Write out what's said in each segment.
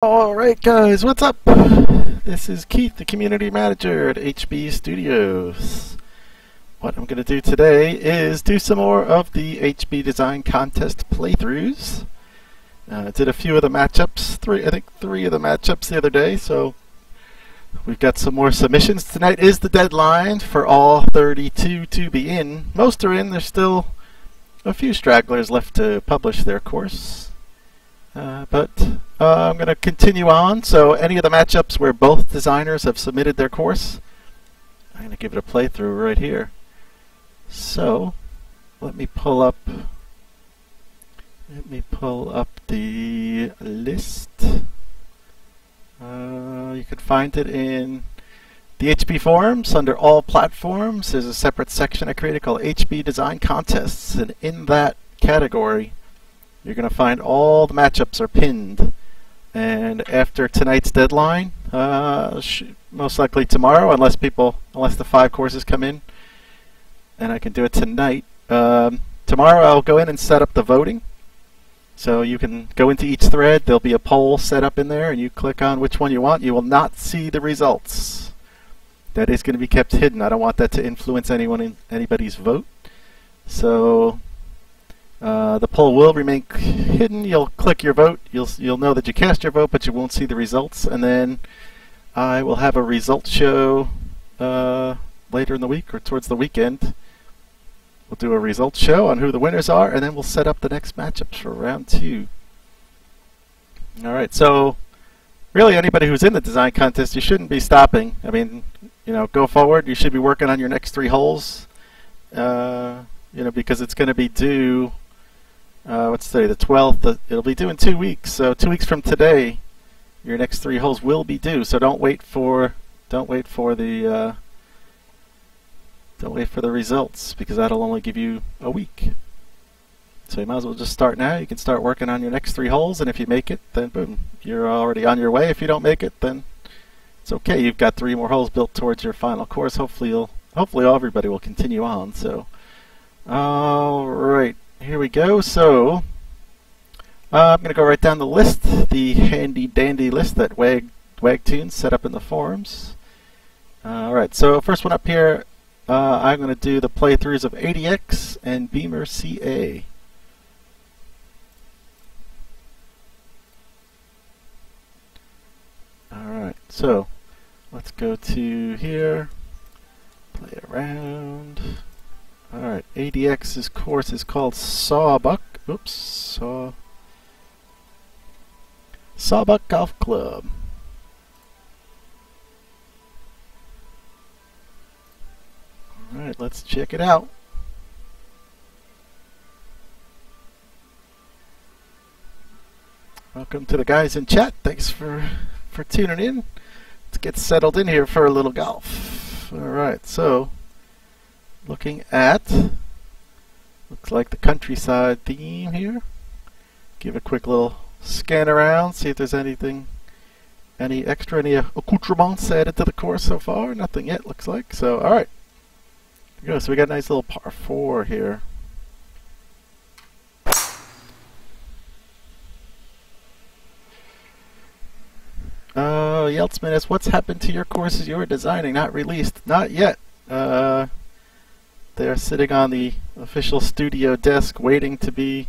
Alright guys, what's up? This is Keith, the community manager at HB Studios. What I'm going to do today is do some more of the HB Design Contest playthroughs. Did a few of the matchups, I think three of the matchups the other day, so we've got some more submissions. Tonight is the deadline for all 32 to be in. Most are in, there's still a few stragglers left to publish their course. But I'm going to continue on, so any of the matchups where both designers have submitted their course, I'm going to give it a playthrough right here. So, let me pull up the list. You can find it in the HB forums under all platforms. There's a separate section I created called HB Design Contests, and in that category you're going to find all the matchups are pinned. And after tonight's deadline, most likely tomorrow, unless the 5 courses come in, and I can do it tonight. Tomorrow I'll go in and set up the voting. So you can go into each thread, there'll be a poll set up in there, and you click on which one you want. You will not see the results. That is going to be kept hidden. I don't want that to influence anybody's vote. So the poll will remain hidden. You'll click your vote. You'll know that you cast your vote, but you won't see the results. And then I will have a results show later in the week or towards the weekend. We'll do a results show on who the winners are, and then we'll set up the next matchups for round 2. All right. So really, anybody who's in the design contest, you shouldn't be stopping. I mean, go forward. You should be working on your next 3 holes. Because it's going to be due. What's today? The 12th. It'll be due in 2 weeks. So 2 weeks from today, your next 3 holes will be due. So don't wait for the results, because that'll only give you a week. So you might as well just start now. You can start working on your next 3 holes, and if you make it, then boom, you're already on your way. If you don't make it, then it's okay. You've got 3 more holes built towards your final course. Hopefully everybody will continue on. So. Alright, here we go. So, I'm going to go right down the list, the handy dandy list that Wagtoons set up in the forums. Alright, so first one up here, I'm going to do the playthroughs of ADX and Beamer CA. Alright, so let's go to here, play around. Alright, ADX's course is called Sawbuck. Sawbuck Golf Club. Alright, let's check it out. Welcome to the guys in chat. Thanks for tuning in. Let's get settled in here for a little golf. Alright, so looking at, looks like the countryside theme here. Give a quick little scan around, see if there's any accoutrements added to the course so far. Nothing yet, looks like. So, alright. Here we go. So we got a nice little par 4 here. Yeltsman asks, what's happened to your courses you were designing, not released? Not yet. They're sitting on the official studio desk, waiting to be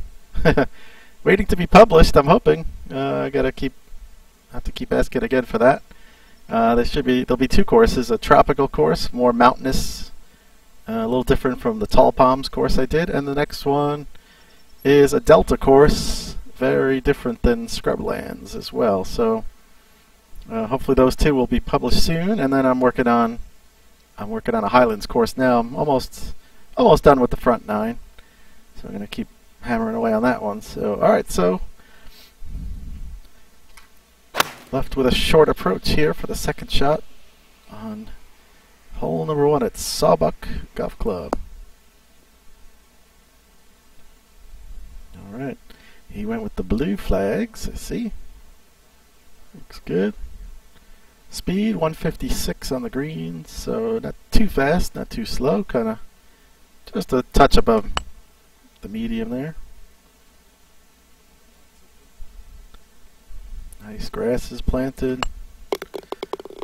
published. I'm hoping. I have to keep asking again for that. There'll be 2 courses: a tropical course, more mountainous, a little different from the tall palms course I did, and the next one is a delta course, very different than scrublands as well. So hopefully those 2 will be published soon, and then I'm working on a Highlands course now. I'm almost done with the front 9, so I'm going to keep hammering away on that one. So, alright, so left with a short approach here for the second shot on hole number 1 at Sawbuck Golf Club. Alright, he went with the blue flags, I see. Looks good. Speed 156 on the green, so not too fast, not too slow, kind of just a touch above the medium there. Nice grass is planted.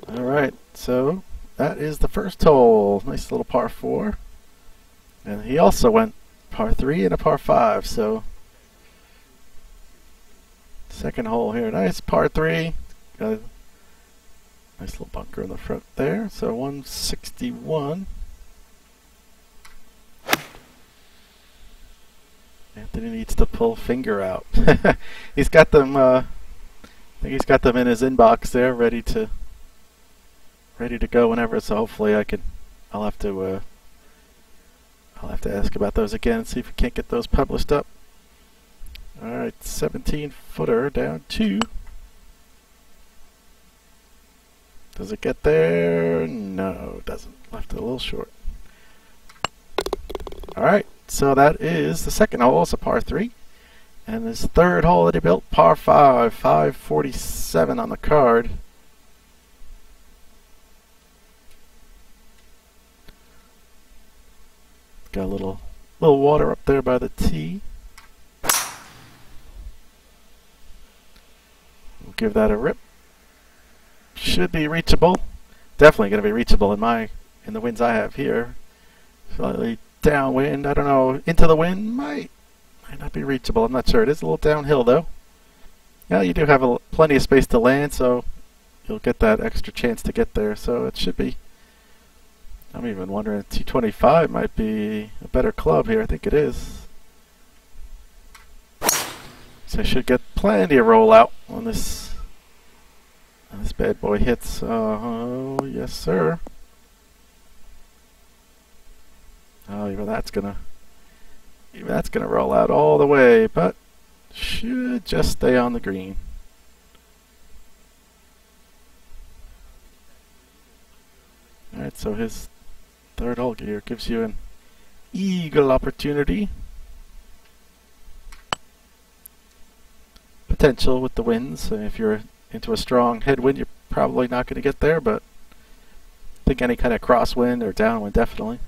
Alright, so that is the first hole. Nice little par 4. And he also went par 3 and a par 5, so second hole here. Nice par 3. Got a nice little bunker in the front there. So 161. Anthony needs to pull finger out. He's got them. I think he's got them in his inbox there, ready to go whenever. So hopefully I'll have to ask about those again and see if we can't get those published up. All right, 17-footer down 2. Does it get there? No, it doesn't. Left it a little short. All right. So that is the second hole. It's a par 3. And his third hole that he built, par 5, 547 on the card. Got a little water up there by the tee. We'll give that a rip. Should be reachable. Definitely going to be reachable in the winds I have here. Slightly downwind, I don't know, into the wind might not be reachable. I'm not sure. It is a little downhill though. Yeah, you do have plenty of space to land, so you'll get that extra chance to get there. So it should be. I'm even wondering if 225 might be a better club here. I think it is. So I should get plenty of rollout on this. This bad boy hits. Oh yes, sir. Oh, even that's gonna roll out all the way, but should just stay on the green. All right, so his third hole here gives you an eagle opportunity. Potential with the winds. If you're into a strong headwind, you're probably not going to get there, but I think any kind of crosswind or downwind definitely.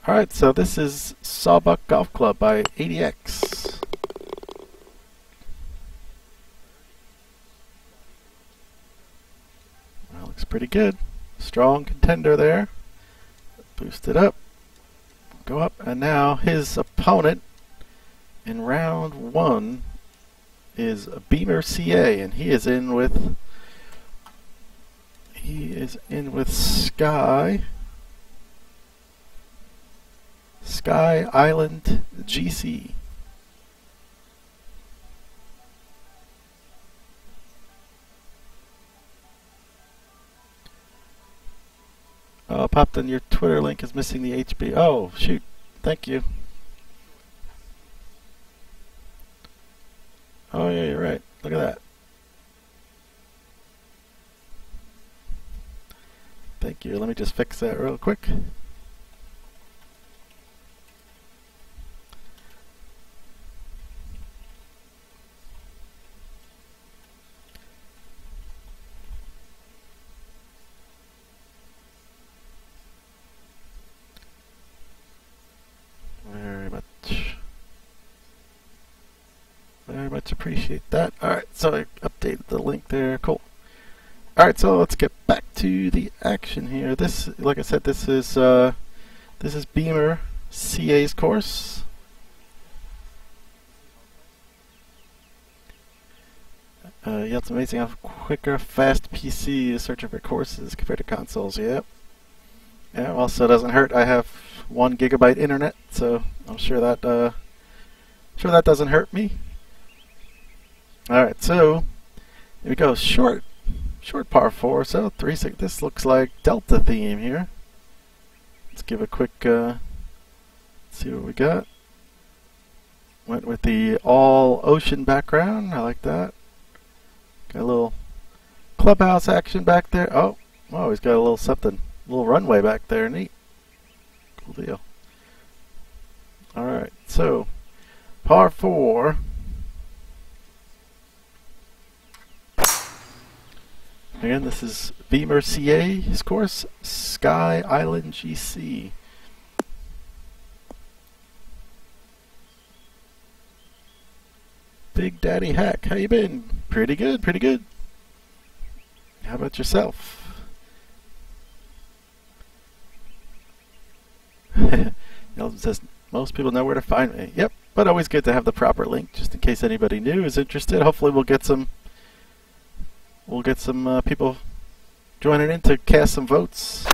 Alright, so this is Sawbuck Golf Club by ADX. That looks pretty good. Strong contender there. Boost it up. Go up, and now his opponent in round 1 is Beamer CA, and he is in with Sky Island GC. Popped in your Twitter link is missing the HB. Oh, shoot. Thank you. Oh, yeah, you're right. Look at that. Thank you. Let me just fix that real quick. Very much appreciate that. Alright, so I updated the link there. Cool. Alright, so let's get back to the action here. This, like I said, this is Beamer CA's course. Yeah, it's amazing how quicker, fast PC is searching for courses compared to consoles. Yep. Yeah, also doesn't hurt. I have 1 gigabyte internet, so I'm sure that doesn't hurt me. Alright, so here we go. Short par 4, so 3-6. This looks like Delta theme here. Let's give a quick see what we got. Went with the all ocean background. I like that. Got a little clubhouse action back there. Oh, he's got a little something, a little runway back there. Neat. Cool deal. Alright, so par 4. Again, this is Beamer CA, his course, Sky Island GC. Big Daddy Hack, how you been? Pretty good, pretty good. How about yourself? Nelson says, most people know where to find me. Yep, but always good to have the proper link, just in case anybody new is interested. Hopefully we'll get some people joining in to cast some votes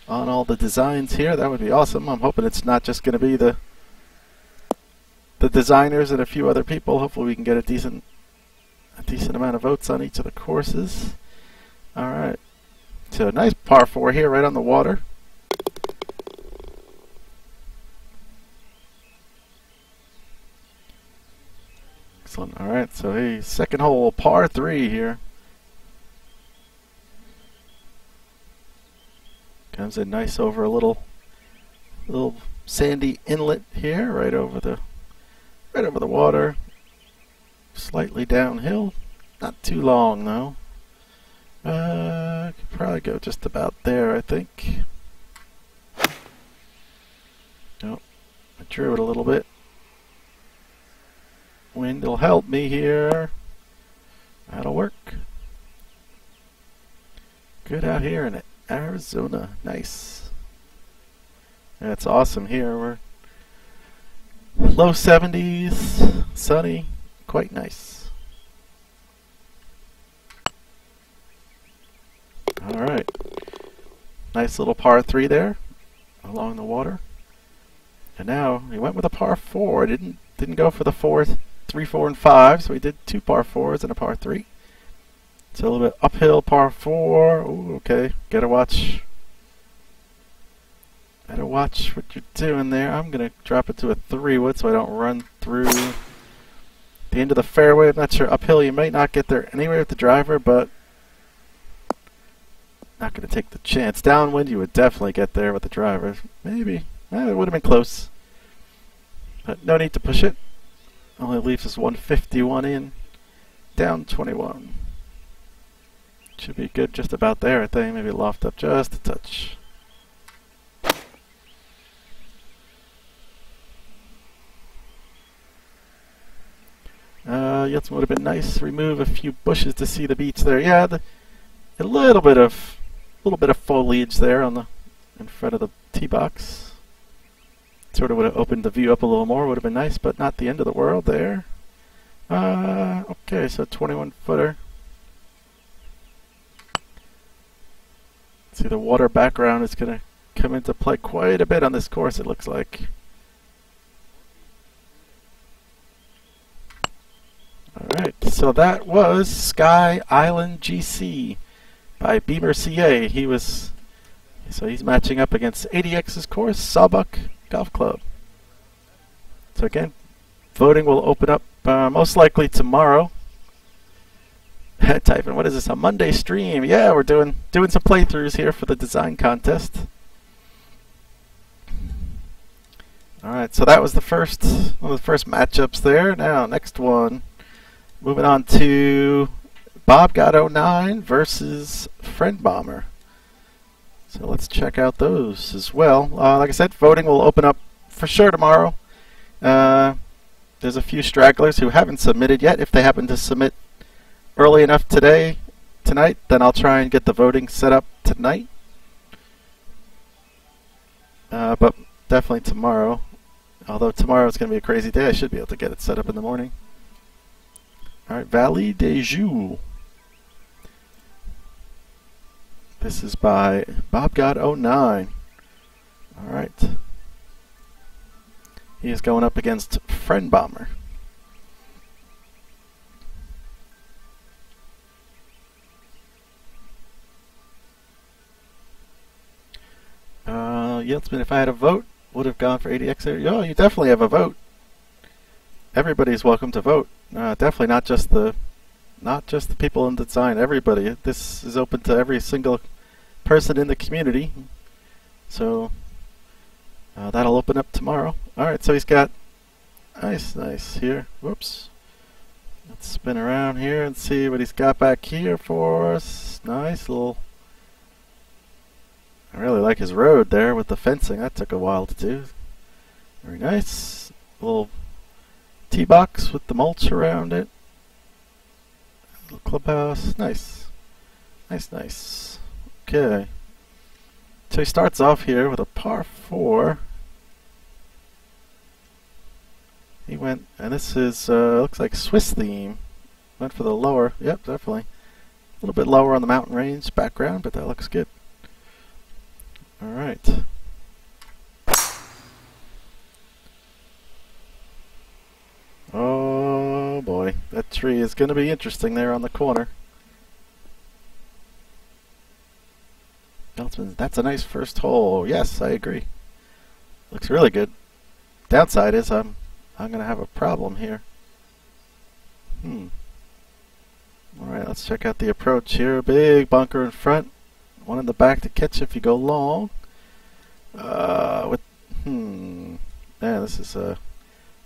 on all the designs here. That would be awesome. I'm hoping it's not just going to be the designers and a few other people. Hopefully we can get a decent amount of votes on each of the courses. All right, so nice par 4 here, right on the water. Excellent. All right, so hey, second hole, par 3 here. Comes in nice over a little sandy inlet here, right over the water. Slightly downhill, not too long though. Could probably go just about there, I think. Nope, I drew it a little bit. Wind will help me here. That'll work. Good out here in Arizona. Nice. That's awesome here. We're low 70s, sunny, quite nice. All right. Nice little par 3 there along the water. And now he went with a par 4. Didn't go for the 3, 4, and 5, so we did 2 par 4s and a par 3. So a little bit uphill par 4. Ooh, okay. Gotta watch what you're doing there. I'm gonna drop it to a 3-wood so I don't run through the end of the fairway. I'm not sure uphill you might not get there anyway with the driver, but not gonna take the chance. Downwind you would definitely get there with the driver. Maybe. It would have been close. But no need to push it. Only leaves us 151 in. Down 21. Should be good just about there, I think. Maybe loft up just a touch. Yeltsin would have been nice. Remove a few bushes to see the beach there. Yeah, a little bit of foliage there in front of the tee box. Sort of would have opened the view up a little more. Would have been nice, but not the end of the world there. Okay, so 21-footer. See, the water background is going to come into play quite a bit on this course, it looks like. Alright, so that was Sky Island GC by Beamer CA. He's matching up against ADX's course, Sawbuck Golf Club. So again, voting will open up most likely tomorrow. Typing, what is this, a Monday stream? Yeah, we're doing some playthroughs here for the design contest. Alright, so that was one of the first matchups there. Now, next one. Moving on to Bobgot09 versus Friend Bomber. So let's check out those as well. Like I said, voting will open up for sure tomorrow. There's a few stragglers who haven't submitted yet. If they happen to submit early enough tonight, then I'll try and get the voting set up tonight. But definitely tomorrow. Although tomorrow is going to be a crazy day, I should be able to get it set up in the morning. Alright, Valley des Jeux. This is by Bobgot09. Alright. He is going up against Friend Bomber. Yeltsman, if I had a vote, would have gone for ADX there. Oh, you definitely have a vote. Everybody's welcome to vote. Definitely not just the people in design. Everybody. This is open to every single person in the community. So that'll open up tomorrow. All right. So he's got nice here. Whoops. Let's spin around here and see what he's got back here for us. Nice little. I really like his road there with the fencing. That took a while to do. Very nice. Little tee box with the mulch around it. Little clubhouse. Nice. Nice, nice. Okay. So he starts off here with a par 4. He went, and this is, looks like Swiss theme. Went for the lower. Yep, definitely. A little bit lower on the mountain range background, but that looks good. Alright. Oh boy, that tree is going to be interesting there on the corner. That's a nice first hole. Yes, I agree. Looks really good. Downside is I'm going to have a problem here. Alright, let's check out the approach here. Big bunker in front. One in the back to catch if you go long. Man, this is I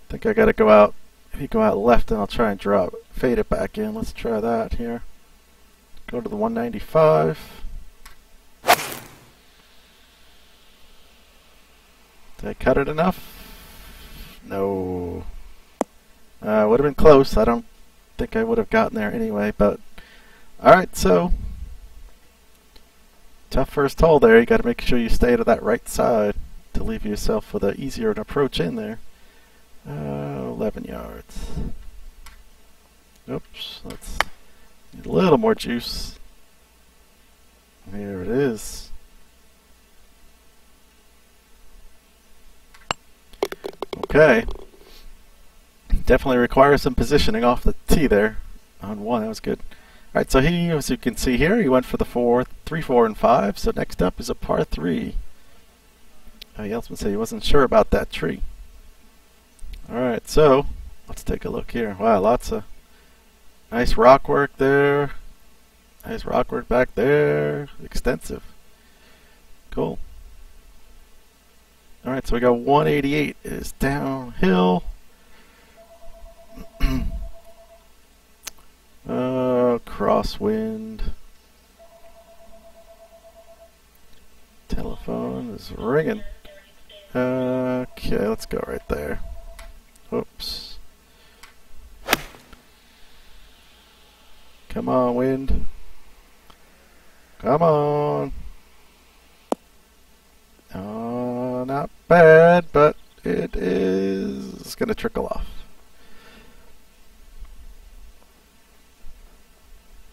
think I got to go out. If you go out left, then I'll try and fade it back in. Let's try that here. Go to the 195. Did I cut it enough? No. Would have been close. I don't think I would have gotten there anyway, but alright, so tough first hole there. You got to make sure you stay to that right side to leave yourself with an easier approach in there. 11 yards. Oops, let's need a little more juice. Here it is. Okay. Definitely requires some positioning off the tee there on 1. That was good. Alright, so he, as you can see here, he went for the 3, 4, and 5. So next up is a par 3. He else would say he wasn't sure about that tree. Alright, so let's take a look here. Wow, lots of nice rock work there. Nice rock work back there. Extensive. Cool. Alright, so we got 188 is downhill. Crosswind. Telephone is ringing. Okay, let's go right there. Oops. Come on, wind. Come on. Oh, not bad, but it is going to trickle off.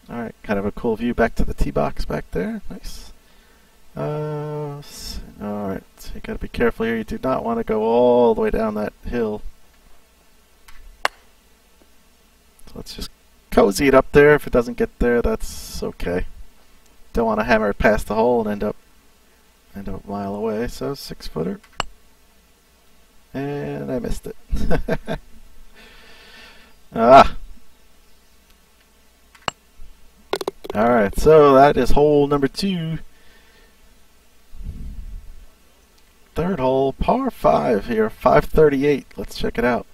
Alright, kind of a cool view back to the tee box back there. Nice. Alright, so you gotta be careful here. You do not want to go all the way down that hill. So let's just cozy it up there. If it doesn't get there, that's okay. Don't want to hammer it past the hole and end up a mile away. So 6-footer. And I missed it. Alright, so that is hole number 2. Third hole, par 5 here, 538. Let's check it out.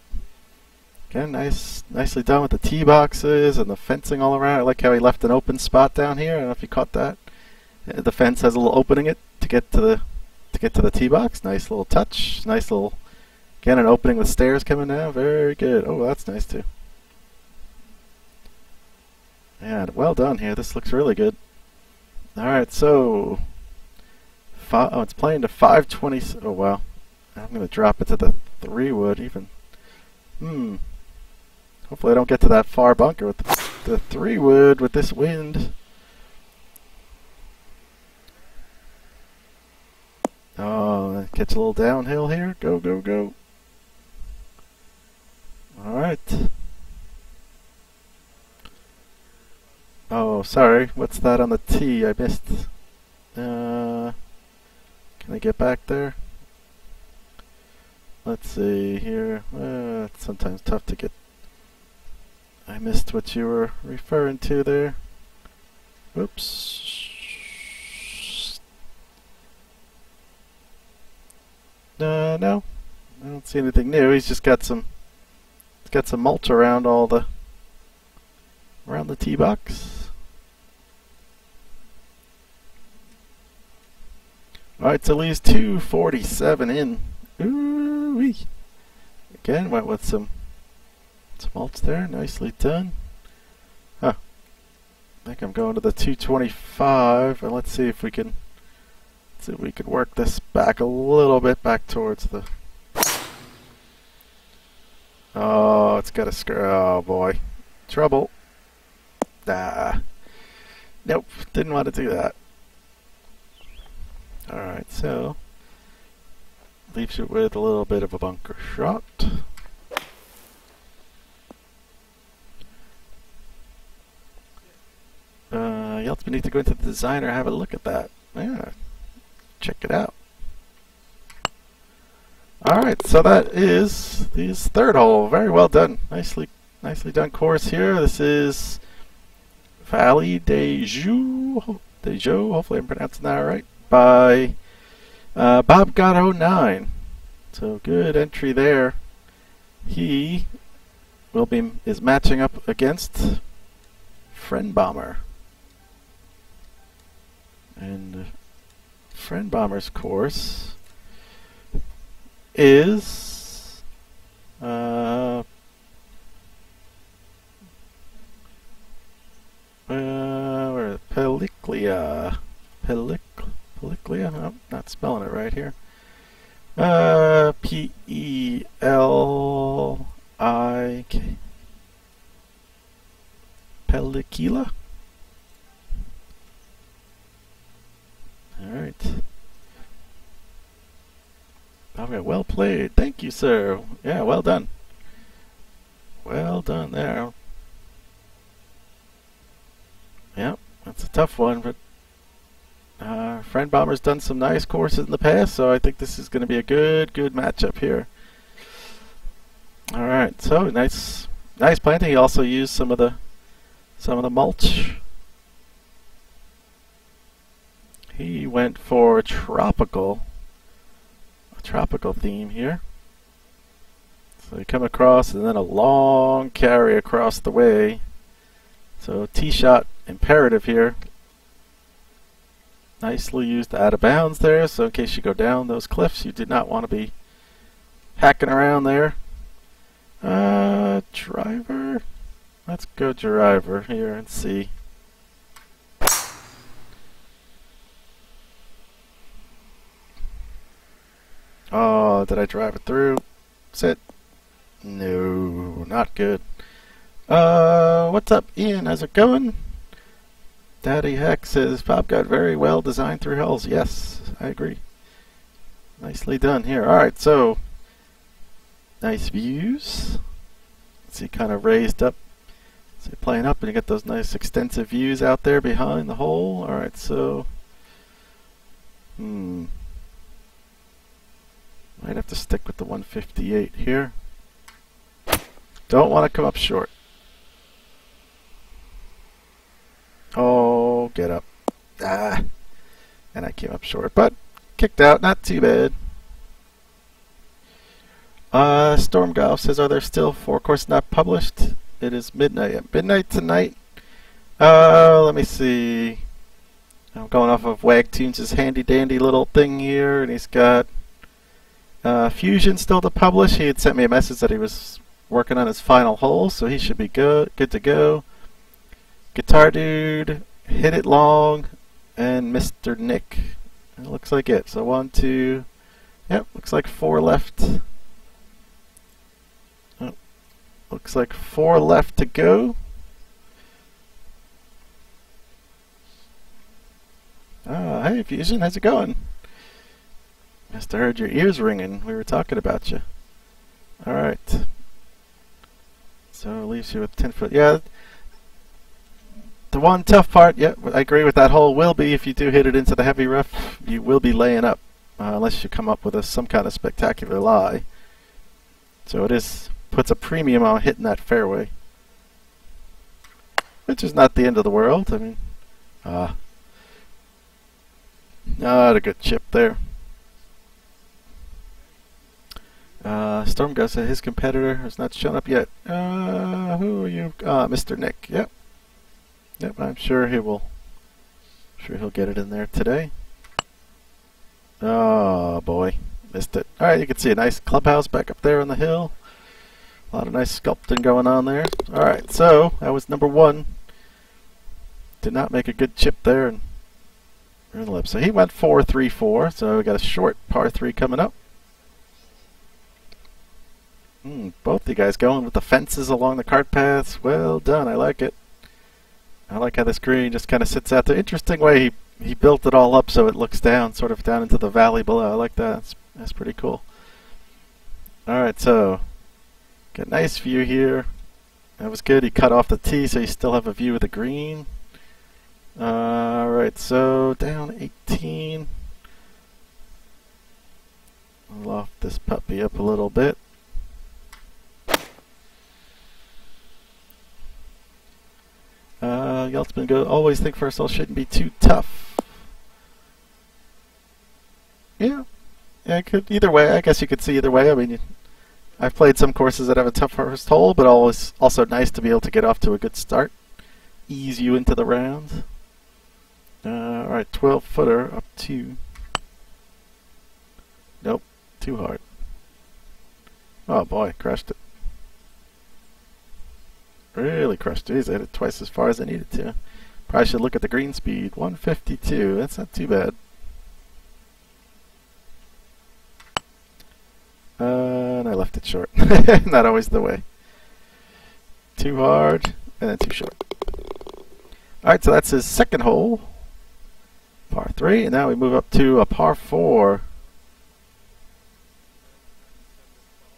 Again, nicely done with the tee boxes and the fencing all around. I like how he left an open spot down here. I don't know if you caught that. The fence has a little opening it to get to the tee box. Nice little touch. Nice little, again, an opening with stairs coming down. Very good. Oh, that's nice too. Yeah, well done here. This looks really good. Alright, so it's playing to 520. Oh wow. I'm going to drop it to the 3-wood even. Hopefully I don't get to that far bunker with the 3-wood with this wind. Oh, catch a little downhill here. Go, go, go. Alright. Oh, sorry. What's that on the tee? I missed. Can I get back there? Let's see here. It's sometimes tough to get. I missed what you were referring to there. Oops. No. I don't see anything new. He's just got some. He's got some mulch around around the tee box. Alright, so leaves 247 in. Ooh-wee. Again, went with some mulch there. Nicely done. Huh. I think I'm going to the 225, and let's see if we can work this back a little bit back towards the. Oh, it's got a skirt. Oh boy, trouble. Nope, didn't want to do that. All right, so leaves it with a little bit of a bunker shot. Yeltsin need to go into the designer and have a look at that. Yeah, check it out. Alright, so that is this third hole. Very well done. Nicely done course here. This is Valley des Jeux, hopefully I'm pronouncing that right, by Bob Got 09. So good entry there. He is matching up against Friend Bomber. And Friend Bomber's course is Pelliclia. Pelliclia? No, not spelling it right here. P-E-L-I-K. Pellicula? Alright. Okay, well played. Thank you, sir. Yeah, well done. Well done there. Yep, that's a tough one, but Friend Bomber's done some nice courses in the past, so I think this is going to be a good matchup here. Alright, so nice planting. He also used some of the mulch. He went for a tropical theme here. So you come across and then a long carry across the way. So tee shot imperative here. Nicely used out of bounds there, so in case you go down those cliffs, you do not want to be hacking around there. Driver? Let's go driver here and see. Oh, did I drive it through? Sit. No, not good. What's up, Ian? How's it going? Daddy Heck says Bob got very well designed through holes. Yes, I agree. Nicely done here. Alright, so nice views. See, kind of raised up. See, playing up, and you get those nice extensive views out there behind the hole. Alright, so might have to stick with the 158 here. Don't want to come up short. Oh, get up. And I came up short, but kicked out. Not too bad. Storm Golf says, are there still 4 courses not published? It is midnight. At midnight tonight. Let me see. I'm going off of Wagtunes' handy dandy little thing here, and he's got Fusion still to publish. He had sent me a message that he was working on his final hole, so he should be good to go. Guitar Dude, Hit It Long, and Mr. Nick. It looks like it. So 1, 2, yep, looks like 4 left. Oh, looks like 4 left to go. Hey Fusion, how's it going? Must have heard your ears ringing. We were talking about you. Alright. So it leaves you with 10 foot. Yeah. The one tough part, yeah, I agree with that hole, will be if you do hit it into the heavy rough, you will be laying up, unless you come up with some kind of spectacular lie. So it puts a premium on hitting that fairway, which is not the end of the world. I mean, not a good chip there. Stormgust said his competitor has not shown up yet. Who are you? Mr. Nick. Yep. Yep, I'm sure he'll get it in there today. Oh boy, missed it. Alright, you can see a nice clubhouse back up there on the hill. A lot of nice sculpting going on there. Alright, so that was number 1. did not make a good chip there and ruined the lip. So he went 4-3-4. So we got a short par 3 coming up. Both you guys going with the fences along the cart paths. Well done. I like it. I like how this green just kind of sits out there. Interesting way he built it all up so it looks down, sort of down into the valley below. I like that. That's pretty cool. Alright, so got a nice view here. That was good. He cut off the tee so you still have a view of the green. Alright, so down 18. I'll loft this puppy up a little bit. Yeltsman goes, always think first hole shouldn't be too tough. Yeah, it could either way. I guess you could see either way. I mean, I've played some courses that have a tough first hole, but always also nice to be able to get off to a good start, ease you into the round. All right, 12-footer up 2. Nope, too hard. Oh boy, crushed it. Really crushed it. I hit it twice as far as I needed to. Probably should look at the green speed. 152. That's not too bad. And I left it short. Not always the way. Too hard and then too short. Alright, so that's his second hole. Par 3. And now we move up to a par 4.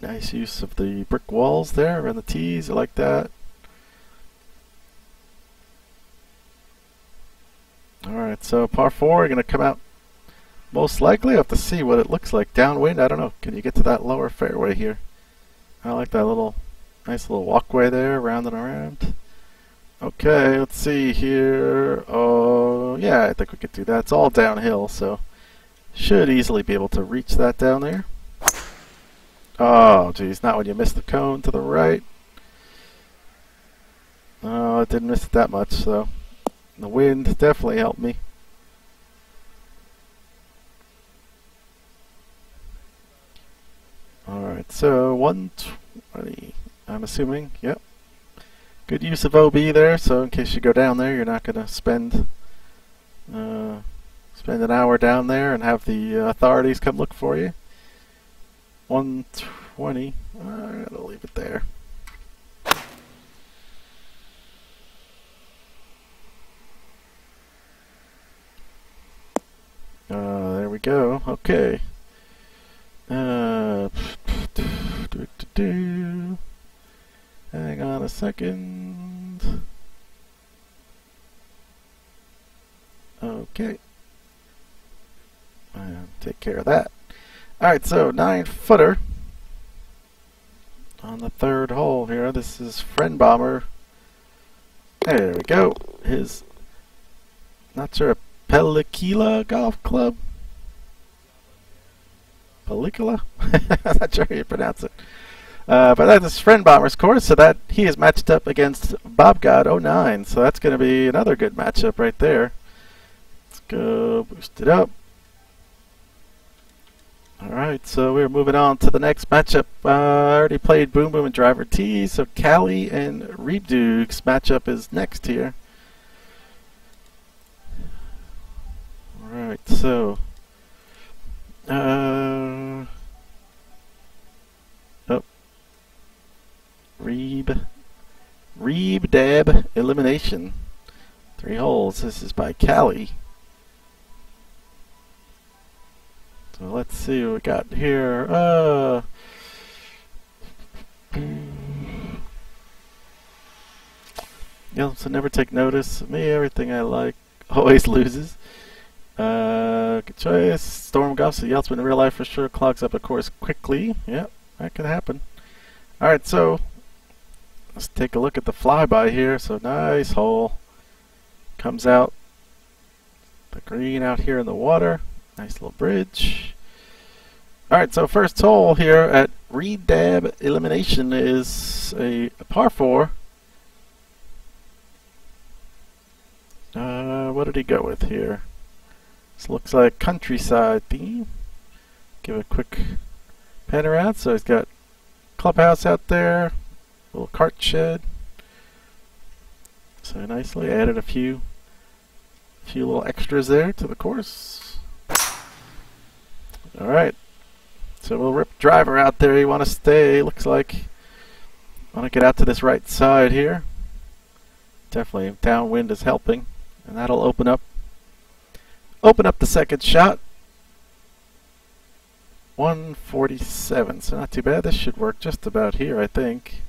Nice use of the brick walls there around the tees. I like that. Alright, so par 4, you're going to come out most likely. I have to see what it looks like downwind. I don't know. Can you get to that lower fairway here? I like that nice little walkway there, round and around. Okay, let's see here. Oh, yeah, I think we could do that. It's all downhill, so should easily be able to reach that down there. Oh, geez, not when you miss the cone to the right. Oh, I didn't miss it that much, so the wind definitely helped me. Alright, so 120, I'm assuming, yep. Good use of OB there, so in case you go down there, you're not going to spend an hour down there and have the authorities come look for you. 120, I'm going to leave it there. There we go. Okay. Hang on a second. Okay. Take care of that. Alright, so 9-footer on the third hole here. This is Friend Bomber. There we go. His, not sure, Pellicula golf club? Pellicula? I'm not sure how you pronounce it. But that's Friend Bomber's course, so that he is matched up against Bob God 09. So that's going to be another good matchup right there. Let's go boost it up. Alright, so we're moving on to the next matchup. I already played Boom Boom and Driver T, so Callie and Reebdukes matchup is next here. Alright, so Reeb Dab Elimination. 3 holes. This is by Callie. So let's see what we got here. So never take notice. Me, everything I like always loses. Good choice. Storm Golf. So Yeltsman in real life for sure clogs up a course quickly. Yep, that could happen. Alright, so let's take a look at the flyby here. So nice hole. Comes out the green out here in the water. Nice little bridge. Alright, so first hole here at Reeb Dab Elimination is a par 4. What did he go with here? This looks like countryside theme. Give a quick pan around. So he's got clubhouse out there, little cart shed. So nicely added a few A few little extras there to the course. Alright. So we'll rip driver out there. You want to stay, looks like. Want to get out to this right side here. Definitely downwind is helping. And that'll open up the second shot. 147, so not too bad. This should work just about here, I think.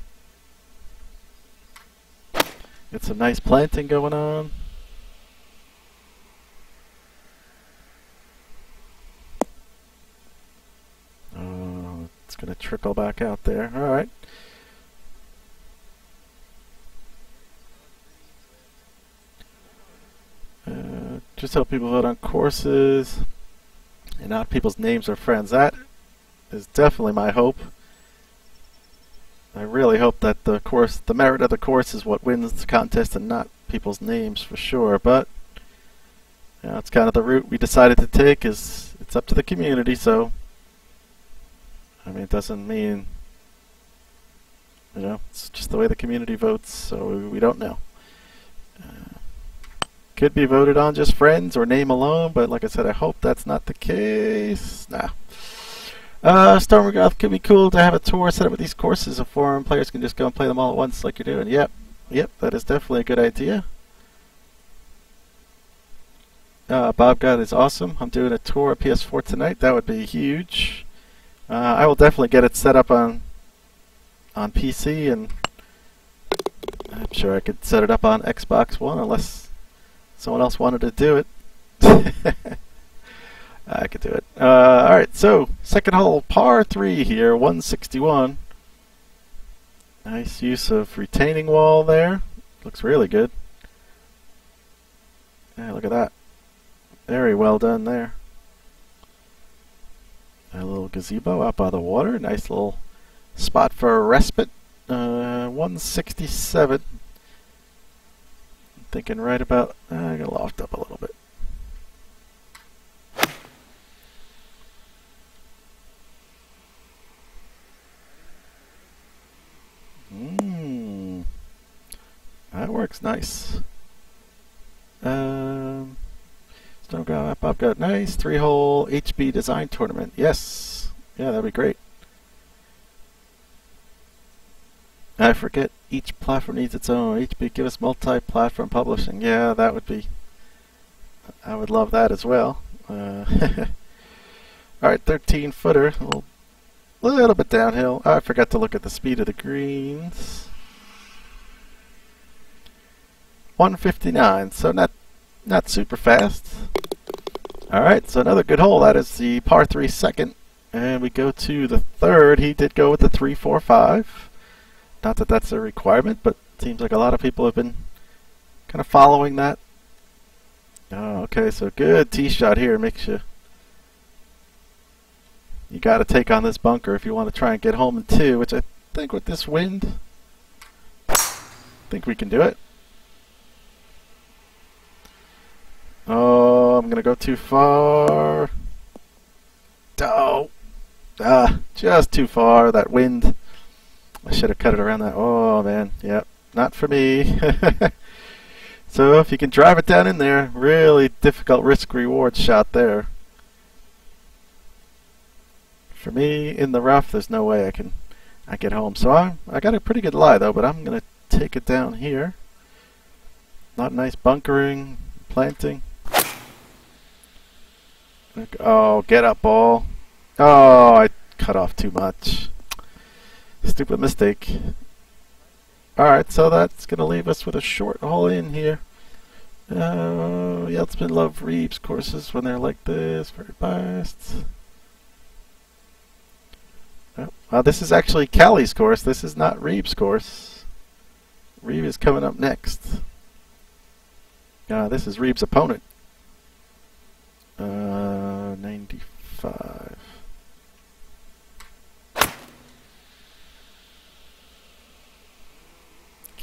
Get some nice planting going on. Oh, it's going to trickle back out there. All right. Just help people vote on courses and not people's names or friends. That is definitely my hope. I really hope that the merit of the course is what wins the contest and not people's names for sure. But you know, it's kind of the route we decided to take. It's up to the community. So I mean, it doesn't mean, you know, it's just the way the community votes. So we don't know. Could be voted on just friends or name alone, but like I said, I hope that's not the case. Nah. Stormgolf could be cool to have a tour set up with these courses. A forum players can just go and play them all at once like you're doing. Yep, that is definitely a good idea. Bobgot is awesome. I'm doing a tour of PS4 tonight. That would be huge. I will definitely get it set up on PC, and I'm sure I could set it up on Xbox One unless someone else wanted to do it. I could do it. Alright, so second hole, par 3 here, 161. Nice use of retaining wall there. Looks really good. Yeah, look at that. Very well done there. A little gazebo out by the water. Nice little spot for a respite. 167. Thinking right about, I'm going to loft up a little bit. That works nice. I've got nice 3-hole HB design tournament. Yes. Yeah, that'd be great. I forget each platform needs its own. HB give us multi-platform publishing. Yeah, that would be, I would love that as well. Alright, 13 footer. A little bit downhill. I forgot to look at the speed of the greens. 159, so not super fast. Alright, so another good hole. That is the par 3 second. And we go to the third. He did go with the 3-4-5. Not that that's a requirement, but it seems like a lot of people have been kind of following that. Oh, okay, so good tee shot here. Makes you got to take on this bunker if you want to try and get home in 2, which I think with this wind, I think we can do it. Oh, I'm going to go too far. Oh, just too far. That wind. I should have cut it around that. Oh, man. Yep. Not for me. So if you can drive it down in there, really difficult risk-reward shot there. For me, in the rough, there's no way I get home. So I got a pretty good lie, though, but I'm going to take it down here. Not nice bunkering, planting. Oh, get up, ball. Oh, I cut off too much. Stupid mistake. Alright, so that's going to leave us with a short hole in here. Yeltsman love Reeves courses when they're like this. Very biased. Oh, this is actually Callie's course. This is not Reeves' course. Reeves is coming up next. This is Reeves' opponent. 95.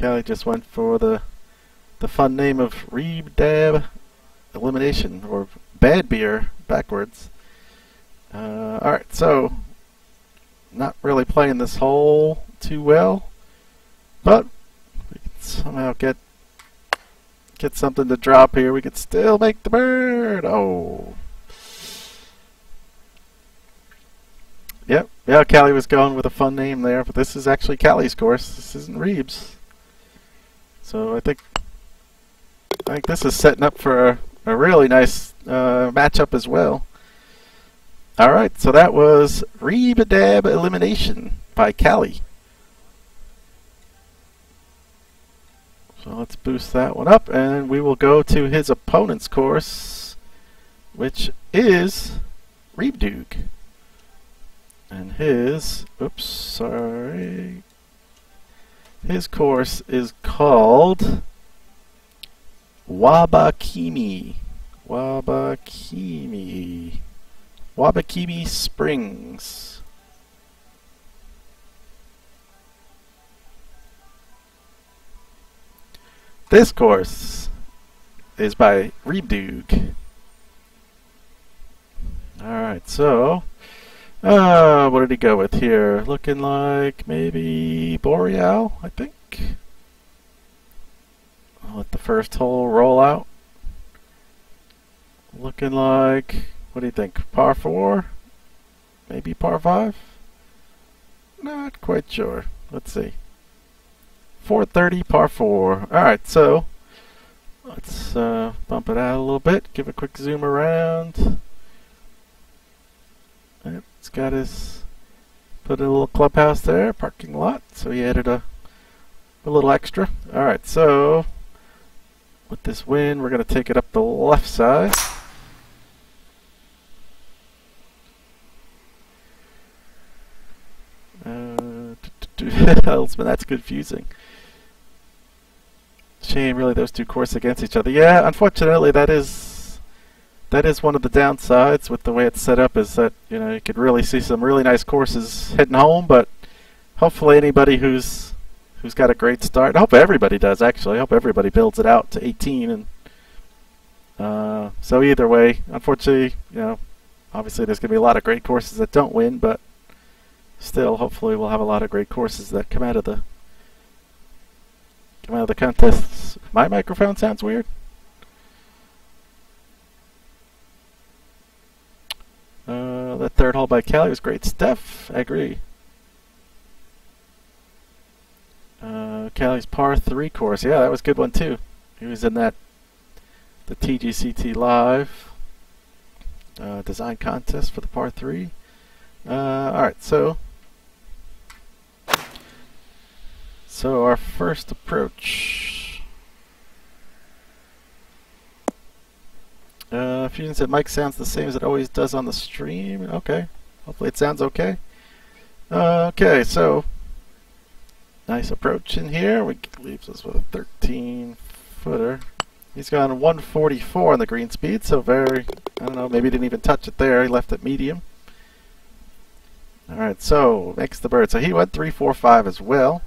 Callie just went for the fun name of Reeb Dab Elimination, or Bad Beer backwards. Alright, so not really playing this hole too well, but we can somehow get get something to drop here. We could still make the bird. Oh. Yep. Yeah, Callie was going with a fun name there, but this is actually Callie's course. This isn't Reeb's. So I think this is setting up for a really nice matchup as well. Alright, so that was Reeb-a-Dab Elimination by Callie. So let's boost that one up, and we will go to his opponent's course, which is Reebdoog. And his, oops, sorry. His course is called Wabakimi. Wabakimi Springs. This course is by Reebdoog. Alright, so what did he go with here? Looking like maybe Boreal, I think. I'll let the first hole roll out. Looking like, what do you think? Par 4? Maybe par 5? Not quite sure. Let's see. 430, par 4. Alright, so let's bump it out a little bit. Give a quick zoom around. It's got his, put a little clubhouse there, parking lot. So he added a little extra. Alright, so with this wind, we're going to take it up the left side. That's confusing. Shame, really, those two courses against each other. Yeah, unfortunately, that is one of the downsides with the way it's set up. Is that you could really see some really nice courses hitting home, but hopefully anybody who's got a great start. I hope everybody does. Actually, I hope everybody builds it out to 18. And so either way, unfortunately, obviously there's going to be a lot of great courses that don't win, but still, hopefully, we'll have a lot of great courses that come out of the contests. My microphone sounds weird. That third hole by Callie was great. Steph, I agree. Callie's par 3 course. Yeah, that was a good one too. He was in the TGCT Live design contest for the par 3. Alright, so our first approach. Fusion said mic sounds the same as it always does on the stream. Okay, hopefully it sounds okay. Okay, so nice approach in here. We leaves us with a 13-footer. He's gone 144 on the green speed, so very, I don't know, maybe he didn't even touch it there. He left it medium. Alright, so makes the bird. So he went 3-4-5 as well.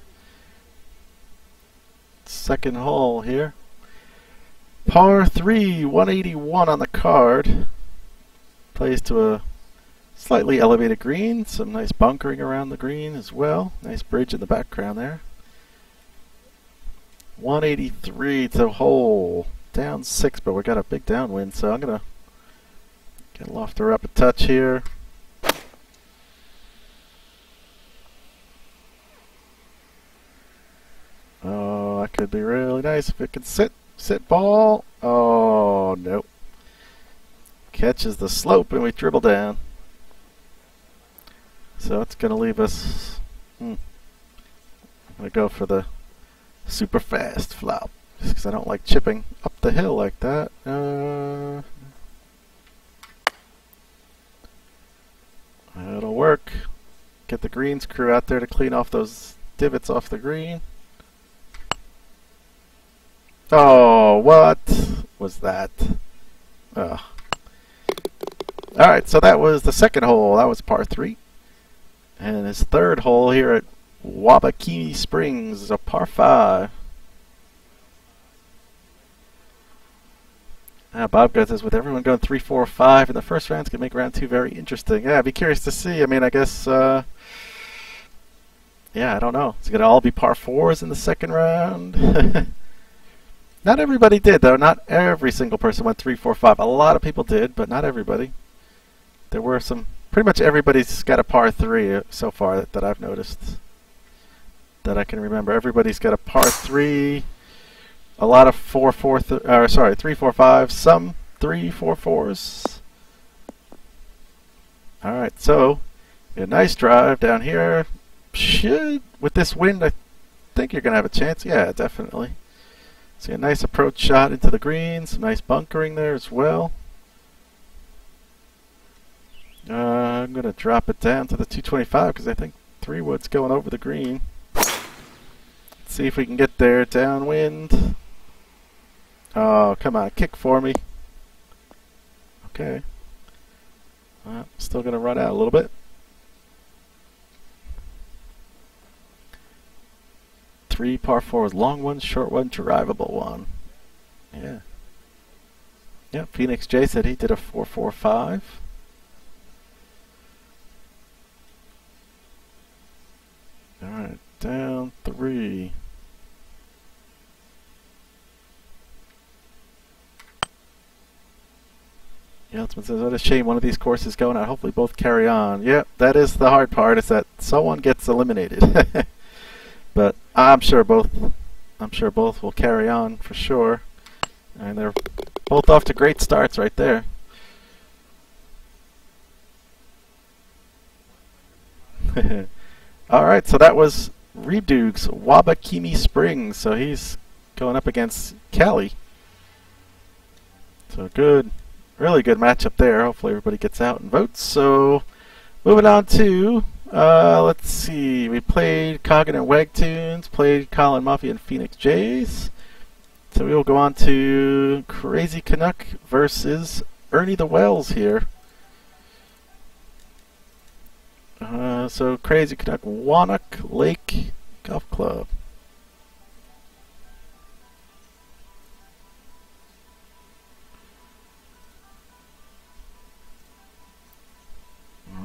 Second hole here. Par 3, 181 on the card. Plays to a slightly elevated green. Some nice bunkering around the green as well. Nice bridge in the background there. 183 to hole. Down 6, but we got a big downwind, so I'm going to loft her up a touch here. Oh, that could be really nice if it could sit ball. Oh, nope. Catches the slope and we dribble down. So it's going to leave us. I'm going to go for the super fast flop just because I don't like chipping up the hill like that. It'll work. Get the greens crew out there to clean off those divots off the green. Oh, what was that? Oh. Alright, so that was the second hole. That was par 3. And his third hole here at Wabakimi Springs is a par 5. Bob goes says, with everyone going 3, 4, 5 in the first rounds, can make round 2 very interesting. Yeah, I'd be curious to see. I mean, I guess, yeah, I don't know. Is it going to all be par 4s in the second round? Not everybody did, though. Not every single person went 3, 4, 5. A lot of people did, but not everybody. There were some. Pretty much everybody's got a par 3 so far that I've noticed. That I can remember. Everybody's got a par 3. A lot of 3, 4, 5. Some 3, 4, 4s. Alright, so a nice drive down here. With this wind, I think you're going to have a chance. Yeah, definitely. See a nice approach shot into the green. Some nice bunkering there as well. I'm going to drop it down to the 225 because I think 3 wood's going over the green. Let's see if we can get there. Downwind. Oh, come on. Kick for me. Okay. Still going to run out a little bit. 3 par 4s, long one, short one, drivable one. Yeah. Yeah, Phoenix J said he did a 4-4-5. Alright, down 3. Yeltsman says, what a shame one of these courses going out. Hopefully both carry on. Yep, that is the hard part, is that someone gets eliminated. But I'm sure both will carry on for sure. And they're both off to great starts right there. Alright, so that was Reedukes, Wabakimi Springs. So he's going up against Kelly. So good, really good matchup there. Hopefully everybody gets out and votes. So moving on to, let's see, we played Coggin and Wagtunes, played Colin Muffy and Phoenix Jays. So we will go on to Crazy Canuck versus Ernie the Wells here. So Crazy Canuck, Wannock Lake Golf Club.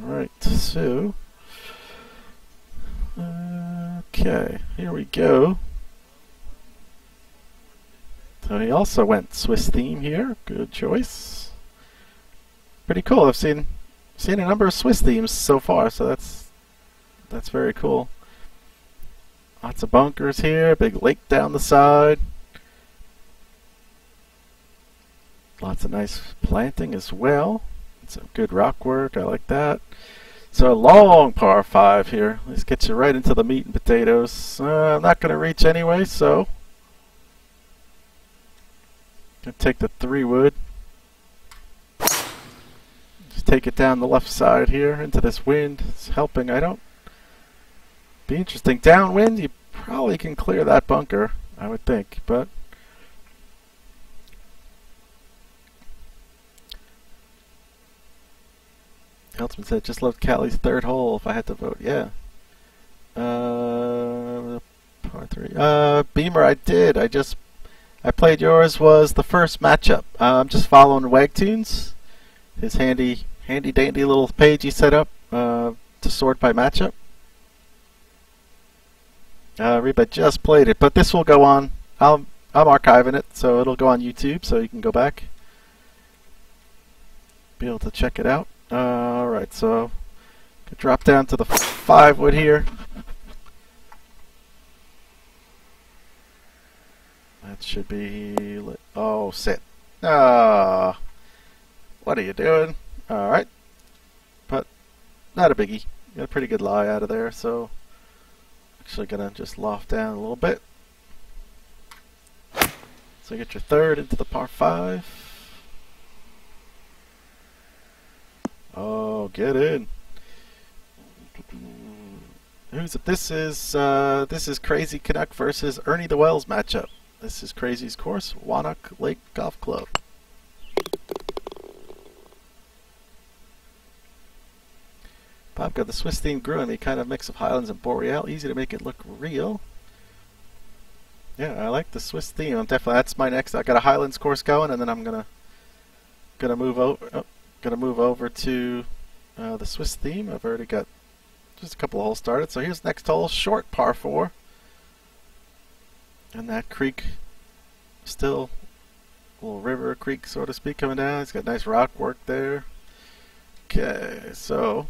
Alright, so okay, here we go. So he also went Swiss theme here. Good choice. Pretty cool. I've seen a number of Swiss themes so far, so that's very cool. Lots of bunkers here, big lake down the side. Lots of nice planting as well. Some good rock work, I like that. So a long par 5 here. Let's get you right into the meat and potatoes. I'm not going to reach anyway, so gonna take the 3 wood. Just take it down the left side here into this wind. It's helping. Be interesting. Downwind, you probably can clear that bunker, I would think, but Heltzman said, just loved Callie's 3rd hole if I had to vote. Yeah. Par 3. Beamer, I did. I played yours, was the first matchup. I'm just following Wagtunes, his handy dandy little page he set up to sort by matchup. Reba just played it, but this will go on. I'm archiving it, so it'll go on YouTube, so you can go back, be able to check it out. Alright, so drop down to the 5 wood here. That should be lit. Oh, sit. What are you doing? Alright. But not a biggie. Got a pretty good lie out of there, so actually gonna just loft down a little bit. So get your 3rd into the par 5. Oh, get in. Who's it? This is Crazy Canuck versus Ernie the Wells matchup. This is Crazy's course, Wannock Lake Golf Club. Bob got the Swiss theme grew on me, kind of mix of Highlands and Boreal, easy to make it look real. Yeah, I like the Swiss theme. That's my next. I got a Highlands course going, and then I'm gonna move over to the Swiss theme. I've already got just a couple of holes started. So here's next hole, short par 4. And that creek Still a little river, creek, so to speak, coming down. It's got nice rock work there. Okay, so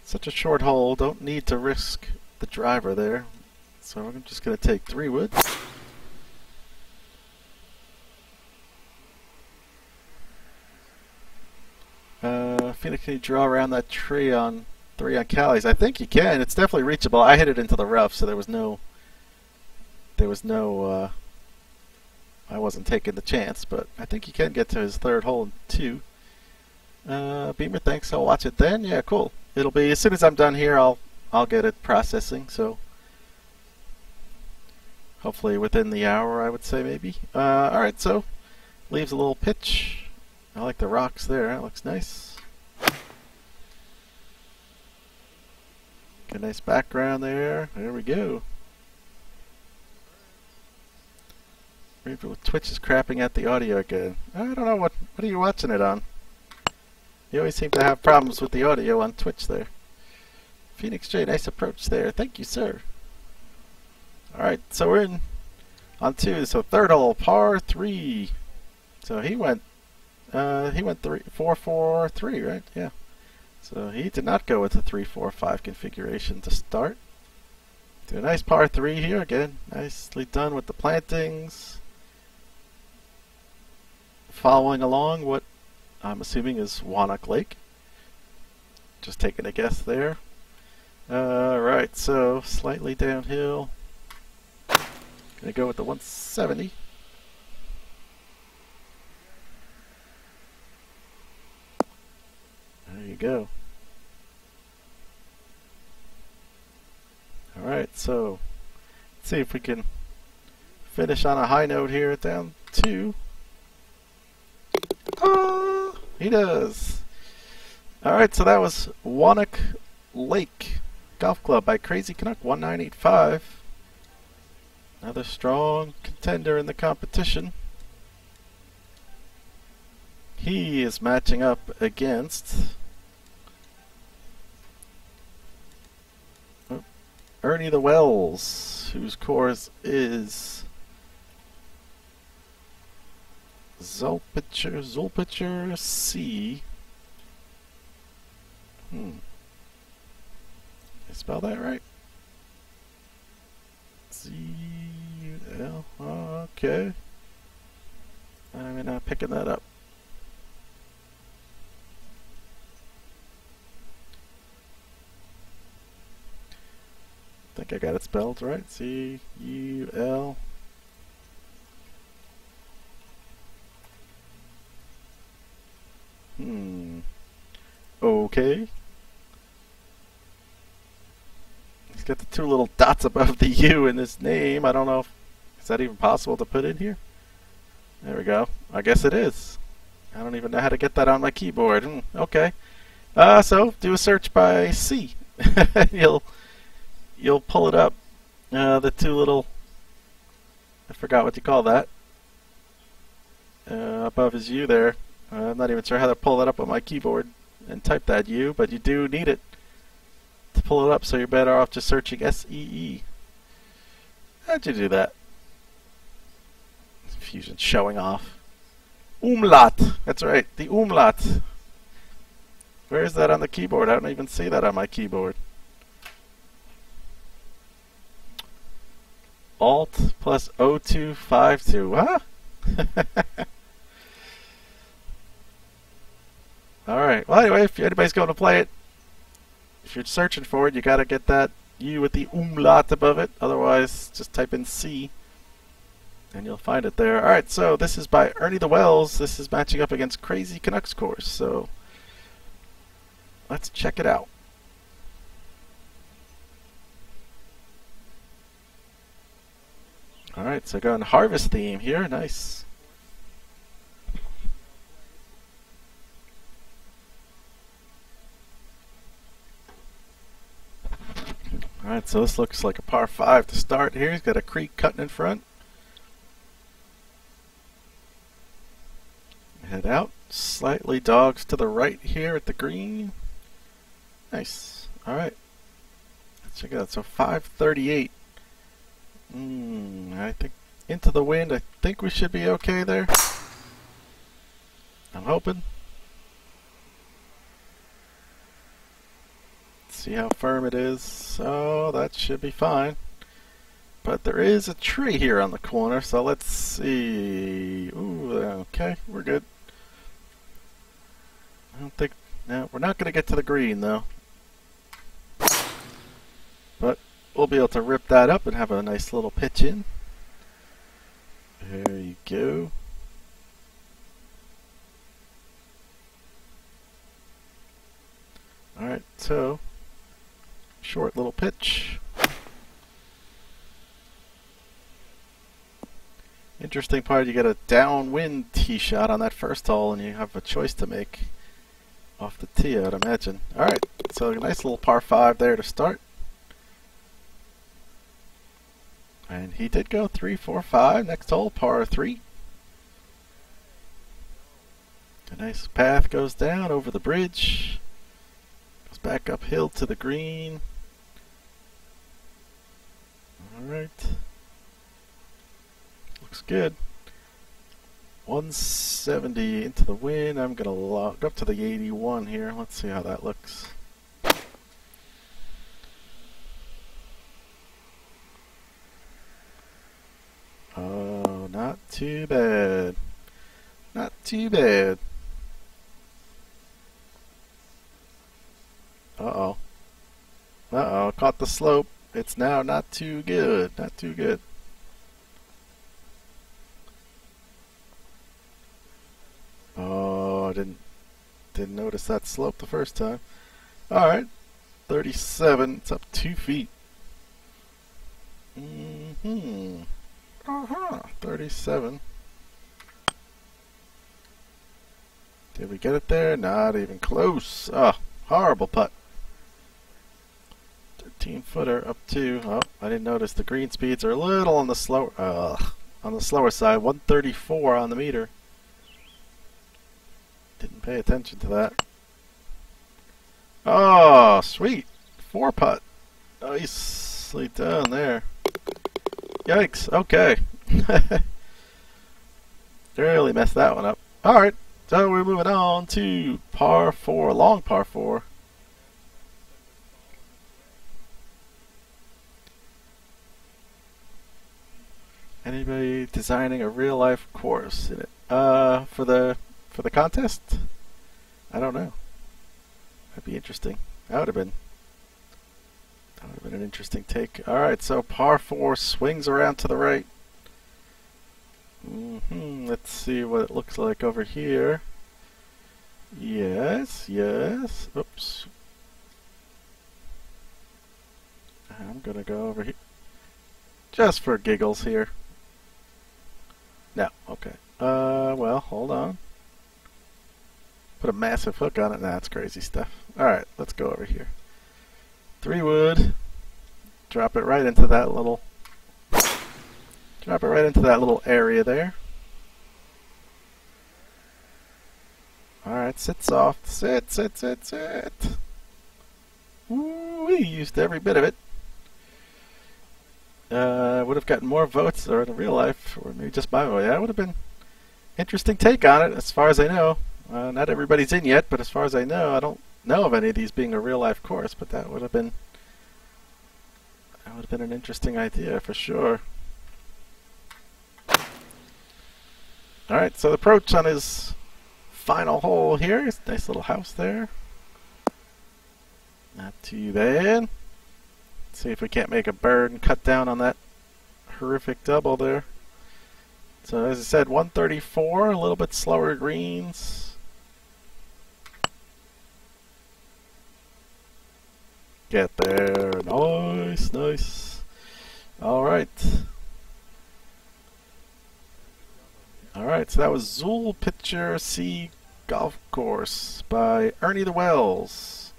such a short hole. Don't need to risk the driver there. So I'm just going to take 3 woods. Phoenix, can you draw around that tree on 3 on Callie's? I think you can. It's definitely reachable. I hit it into the rough, so there was no I wasn't taking the chance, but I think you can get to his 3rd hole in 2. Beamer, thanks. I'll watch it then. Yeah, cool. It'll be as soon as I'm done here. I'll get it processing. So hopefully within the hour, I would say maybe. All right, so leaves a little pitch. I like the rocks there. That looks nice. Got a nice background there. There we go. Twitch is crapping at the audio again. I don't know what are you watching it on? You always seem to have problems with the audio on Twitch there. Phoenix J, nice approach there. Thank you, sir. Alright, so we're in on 2. So 3rd hole, par 3. So he went 4-4-3, right? Yeah. So he did not go with the 3-4-5 configuration to start. Do a nice par 3 here again. Nicely done with the plantings. Following along what I'm assuming is Wannock Lake. Just taking a guess there. Right, so slightly downhill. Gonna go with the 170. There you go. Alright, so let's see if we can finish on a high note here down 2. Oh, he does. Alright, so that was Wannock Lake Golf Club by Crazy Canuck 1985. Another strong contender in the competition. He is matching up against Ernie the Wells, whose course is Zulpitcher C. Did I spell that right? Z-U-L. Okay. I'm not picking that up. I think I got it spelled right. C-U-L. Okay. He's got the 2 little dots above the U in his name. I don't know if is that even possible to put in here. There we go. I guess it is. I don't even know how to get that on my keyboard. Okay. So do a search by C. You'll pull it up. The 2 little, I forgot what you call that, above his U there. I'm not even sure how to pull that up on my keyboard and type that U, but you do need it to pull it up, so you're better off just searching S-E-E. How'd you do that? Fusion showing off. Umlaut! That's right, the umlaut. Where is that on the keyboard? I don't even see that on my keyboard. Alt plus O252. Huh? Alright, well anyway, if anybody's going to play it, if you're searching for it, you gotta get that U with the umlaut above it. Otherwise, just type in C and you'll find it there. Alright, so this is by Ernie the Wells. This is matching up against Crazy Canucks course. So let's check it out. Alright, so going harvest theme here. Nice. Alright, so this looks like a par 5 to start here. He's got a creek cutting in front. Head out. Slightly dogs to the right here at the green. Nice. Alright. Let's check it out. So 538. I think into the wind. I think we should be okay there. I'm hoping. See how firm it is. Oh, that should be fine. But there is a tree here on the corner, so let's see. Ooh, okay, we're good. I don't think... No, we're not going to get to the green, though. But we'll be able to rip that up and have a nice little pitch in. There you go. Alright, so... short little pitch. Interesting part, you get a downwind tee shot on that first hole, and you have a choice to make off the tee, I'd imagine. Alright, so a nice little par 5 there to start. And he did go 3, 4, 5. Next hole, par 3. A nice path goes down over the bridge. Goes back uphill to the green. Alright. Looks good. 170 into the wind. I'm going to log up to the 81 here. Let's see how that looks. Oh, not too bad. Not too bad. Uh-oh. Uh-oh, caught the slope. It's now not too good. Not too good. Oh, I didn't notice that slope the first time. Alright. 37. It's up 2 feet. 37. Did we get it there? Not even close. Oh, horrible putt. 13-footer up 2. Oh, I didn't notice the green speeds are a little on the slower side. 134 on the meter. Didn't pay attention to that. Oh, sweet. 4 putt. Nicely done there. Yikes. Okay. Really messed that one up. Alright, so we're moving on to par 4, long par 4. Anybody designing a real life course in it? For the contest? I don't know. That'd be interesting. That would have been an interesting take. Alright, so par 4 swings around to the right. Let's see what it looks like over here. Yes, yes. Oops. I'm gonna go over here. Just for giggles here. No, okay. Well, hold on. Put a massive hook on it. Nah, that's crazy stuff. Alright, let's go over here. 3 wood. Drop it right into that little area there. Alright, sit soft. Sit. Ooh, we used every bit of it. Would have gotten more votes or in real life, or maybe just my vote. Yeah, it would have been interesting take on it, as far as I know. Not everybody's in yet, but as far as I know, I don't know of any of these being a real life course, but that would have been an interesting idea for sure. Alright, so the approach on his final hole here. Nice little house there. Not too bad. Let's see if we can't make a bird and cut down on that horrific double there. So as I said, 134, a little bit slower greens. Get there. Nice, nice. Alright. Alright, so that was Zool Pitcher C Golf Course by Ernie the Wells.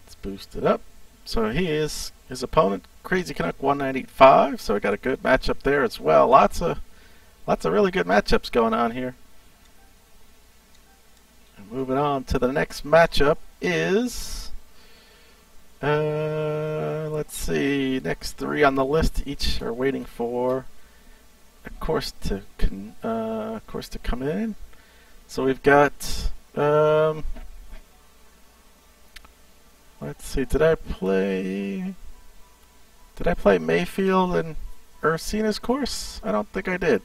Let's boost it up. So he is his opponent, Crazy Canuck 1985. So we got a good matchup there as well. Lots of really good matchups going on here. And moving on to the next matchup is Let's see. Next three on the list each are waiting for a course to come in. So we've got. Let's see. Did I play Mayfield and Ursina's course? I don't think I did.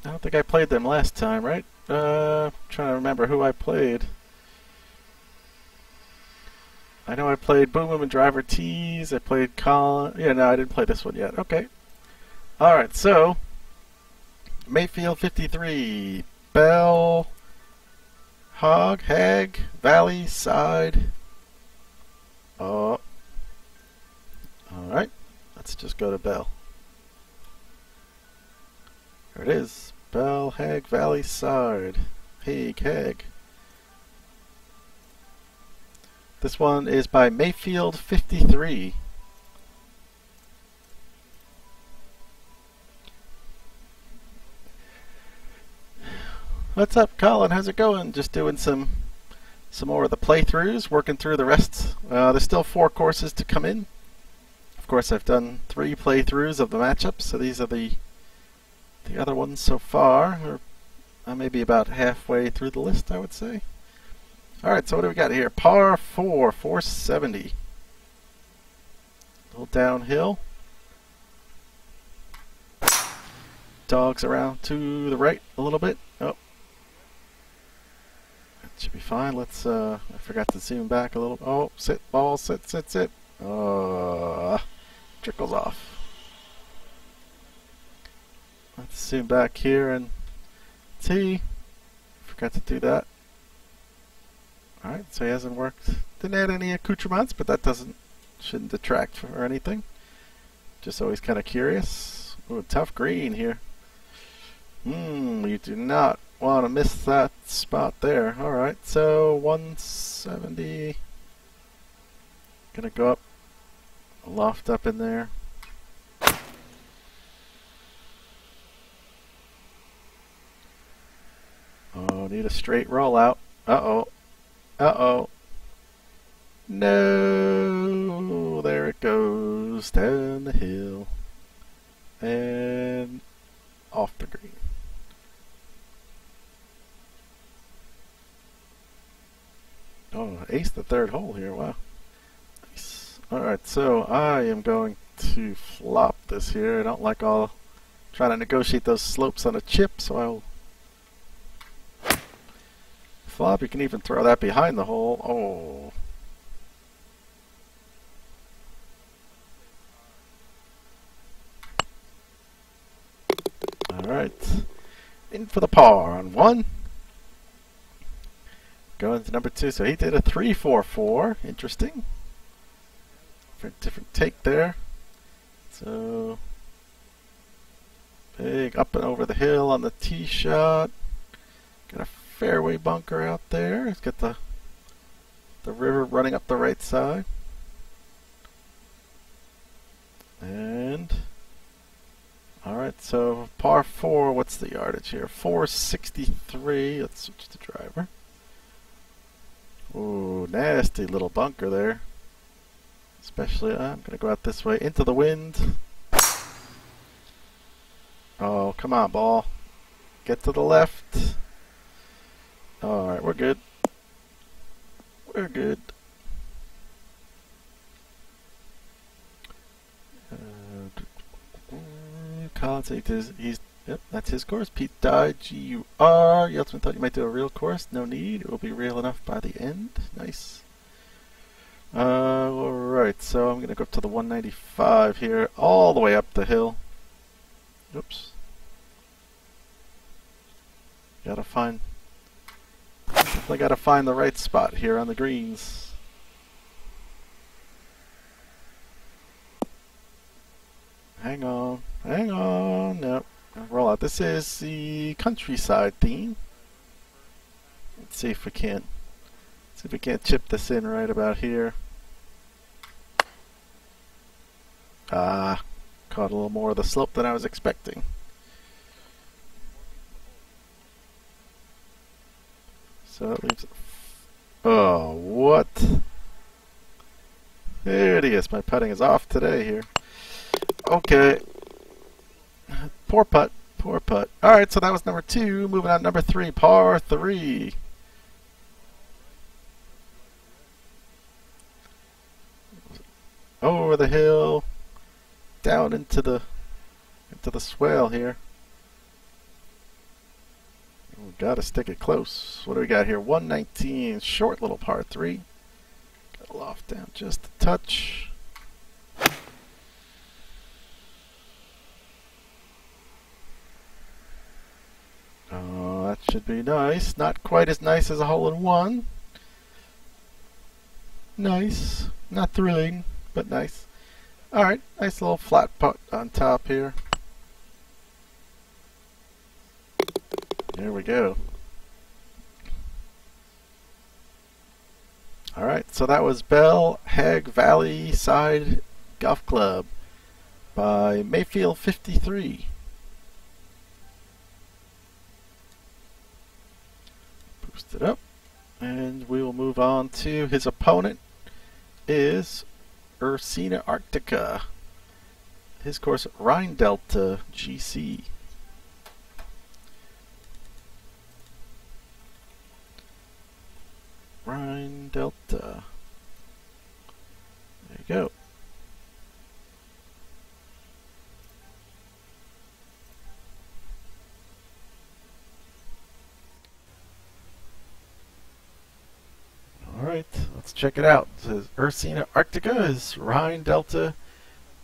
I don't think I played them last time, right? Trying to remember who I played. I know I played Boom Boom and Driver Tees. I played Colin. Yeah, no, I didn't play this one yet. Okay. Alright, so Mayfield 53, Bell, Hag, Valley, Side. Oh. Alright, let's just go to Bell. There it is. Bell, Hag, Valley, Side. Hag. This one is by Mayfield 53. What's up, Colin? How's it going? Just doing some more of the playthroughs, working through the rest. There's still 4 courses to come in. Of course, I've done 3 playthroughs of the matchups, so these are the other ones so far. Or maybe about halfway through the list, I would say. Alright, so what do we got here? Par 4, 470. A little downhill. Dogs around to the right a little bit. Oh. That should be fine. Let's, I forgot to zoom back a little. Oh, sit, ball, sit. Trickles off. Let's zoom back here and see. Forgot to do that. Alright, so he hasn't worked. Didn't add any accoutrements, but that shouldn't detract or anything. Just always kind of curious. Ooh, tough green here. You do not want to miss that spot there. Alright, so 170. Gonna go up, loft up in there. Oh, need a straight rollout. Uh-oh. No, there it goes down the hill and off the green. Oh, ace the 3rd hole here. Wow. Nice. Alright, so I am going to flop this here. I don't like all trying to negotiate those slopes on a chip, so I'll flop. You can even throw that behind the hole. Oh. Alright. In for the par on 1. Going to number 2. So he did a 3-4-4. Interesting. Different take there. So big up and over the hill on the tee shot. Got a fairway bunker out there. It's got the river running up the right side. And alright, so par 4, what's the yardage here? 463. Let's switch to driver. Ooh, nasty little bunker there. Especially, I'm going to go out this way into the wind. Oh, come on, ball. Get to the left. Alright, we're good. We're good. Collins, yep, that's his course. Pete died, G-U-R. Yeltsman thought you might do a real course. No need. It will be real enough by the end. Nice. Alright, so I'm going to go up to the 195 here, all the way up the hill. Oops. Definitely gotta find the right spot here on the greens. Hang on. Nope. Roll out. This is the countryside theme. Let's see if we can't chip this in right about here. Caught a little more of the slope than I was expecting. So that leaves. Oh, what? Hideous. My putting is off today here. Okay. Poor putt. Poor putt. Alright, so that was number 2. Moving on to number 3, par 3. Over the hill. Down into the swale here. We gotta stick it close. What do we got here? 119. Short little par 3. Got a loft down just a touch. Oh, that should be nice. Not quite as nice as a hole-in-one. Nice. Not thrilling, but nice. Alright, nice little flat putt on top here. There we go. Alright, so that was Bell Hag Valley Side Golf Club by Mayfield 53. Boost it up, and we will move on to his opponent is Ursina Arctica. His course, Rhine Delta GC. Rhine Delta. There you go. Alright, let's check it out. It says Ursina Arctica is Rhine Delta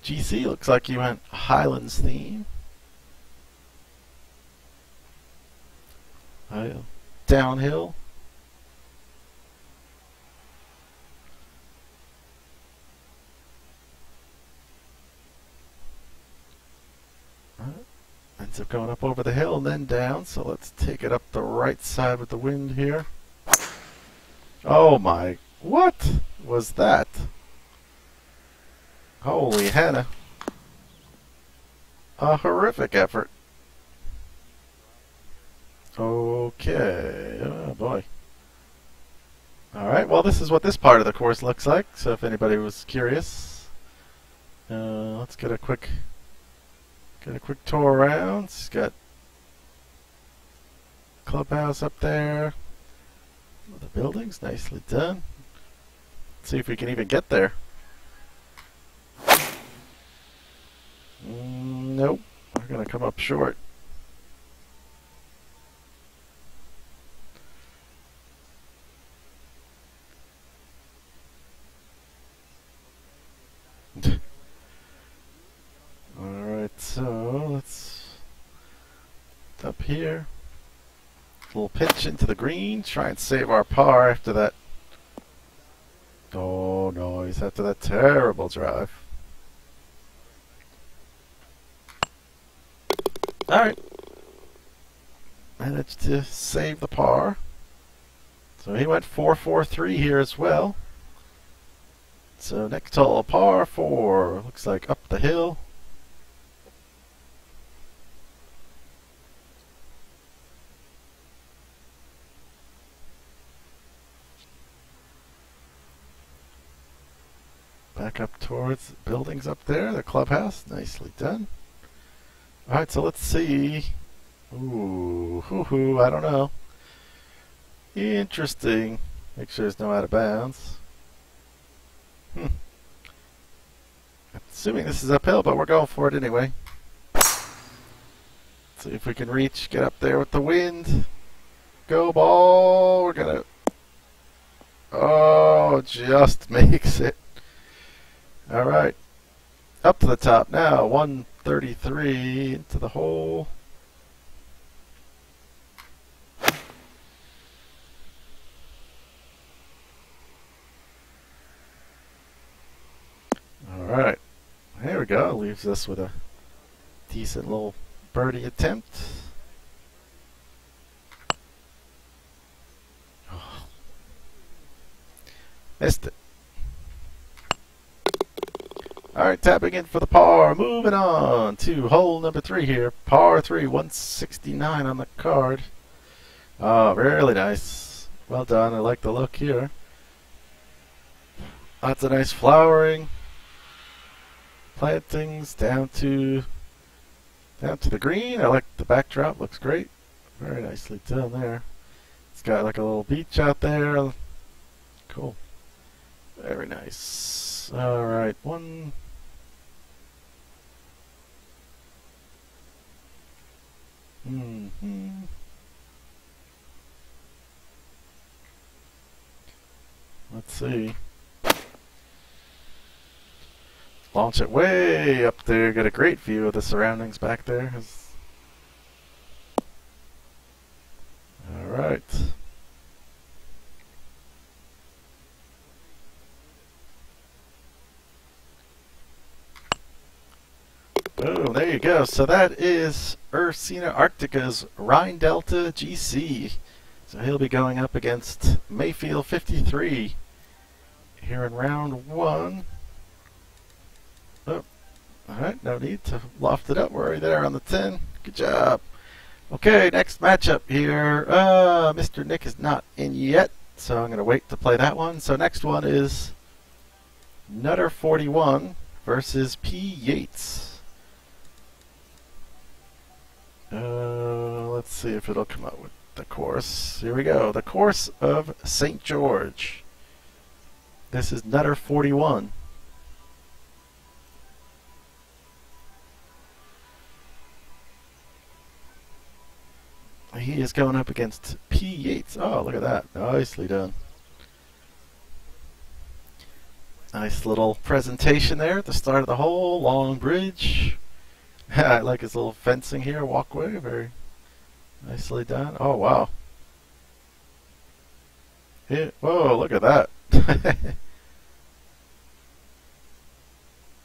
GC. Looks like you went Highlands theme. Downhill. Ends up going up over the hill and then down, so let's take it up the right side with the wind here. Oh my, what was that? Holy Hannah. A horrific effort. Okay, oh boy. Alright, well this is what this part of the course looks like, so if anybody was curious. Let's get a quick tour around. It's got clubhouse up there. The building's nicely done. Let's see if we can even get there. Nope. We're going to come up short. Alright, so let's up here. Little pitch into the green. Try and save our par after that. Oh, noise after that terrible drive. Alright. Managed to save the par. So he went 4-4-3 here as well. So next hole, par 4. Looks like up the hill. Back up towards the buildings up there, the clubhouse. Nicely done. Alright, so let's see. Ooh, I don't know. Interesting. Make sure there's no out of bounds. Assuming this is uphill, but we're going for it anyway. See if we can reach, get up there with the wind. Go ball. We're gonna. Oh, just makes it. Alright. Up to the top now. 133 into the hole. Alright. There we go. Leaves us with a decent little birdie attempt. Oh. Missed it. Alright, tapping in for the par. Moving on to hole number 3 here. Par 3, 169 on the card. Oh, really nice. Well done. I like the look here. Lots of nice flowering, plantings down to the green. I like the backdrop, looks great. Very nicely done there. It's got like a little beach out there. Cool. Very nice. Alright, one. Let's see. Launch it way up there. Get a great view of the surroundings back there. Alright. Boom, there you go. So that is Ursina Arctica's Rhine Delta GC. So he'll be going up against Mayfield 53 here in round 1. Oh, alright, no need to loft it up. We're already there on the 10. Good job. Okay, next matchup here. Mr. Nick is not in yet, so I'm going to wait to play that one. So next one is Nutter 41 versus P. Yates. Let's see if it'll come up with the course. Here we go. The course of St. George. This is Nutter 41. He is going up against P. Yates. Oh, look at that. Nicely done. Nice little presentation there at the start of the hole. Long bridge. I like his little fencing here, walkway. Very nicely done. Oh, wow. Whoa, look at that.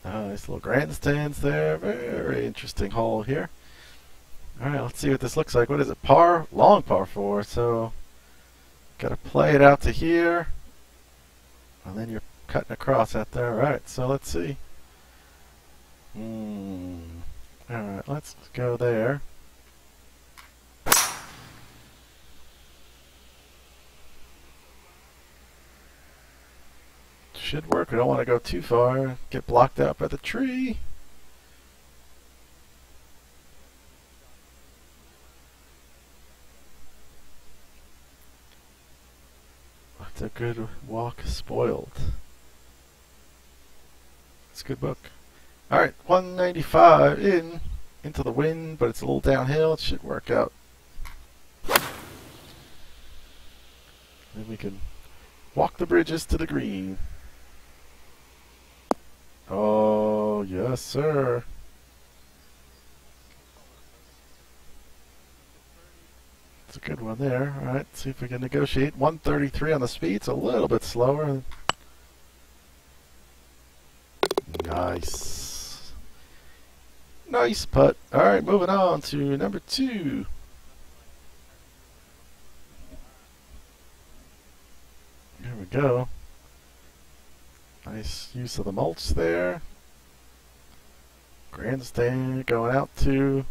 Nice little grandstands there. Very interesting hole here. Alright, let's see what this looks like. What is it? Par? Long par 4. So, gotta play it out to here. And then you're cutting across out there. Alright, so let's see. Alright, let's go there. Should work. We don't want to go too far. Get blocked out by the tree. What's a good walk spoiled? It's a good book. Alright, 195 into the wind, but it's a little downhill. It should work out. Then we can walk the bridges to the green. Oh, yes, sir. It's a good one there. Alright, see if we can negotiate. 133 on the speed. It's a little bit slower. Nice. Nice putt. Alright, moving on to number 2. Here we go. Nice use of the mulch there. Grandstand going out to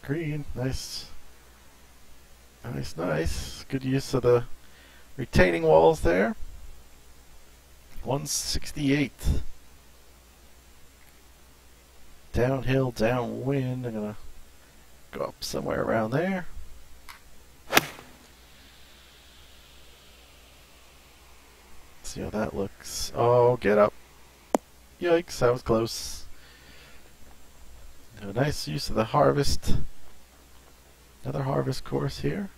green. Nice. Nice, nice. Good use of the retaining walls there. 168. Downhill, downwind. I'm going to go up somewhere around there. See how that looks. Oh, get up. Yikes, that was close. A nice use of the harvest. Another harvest course here.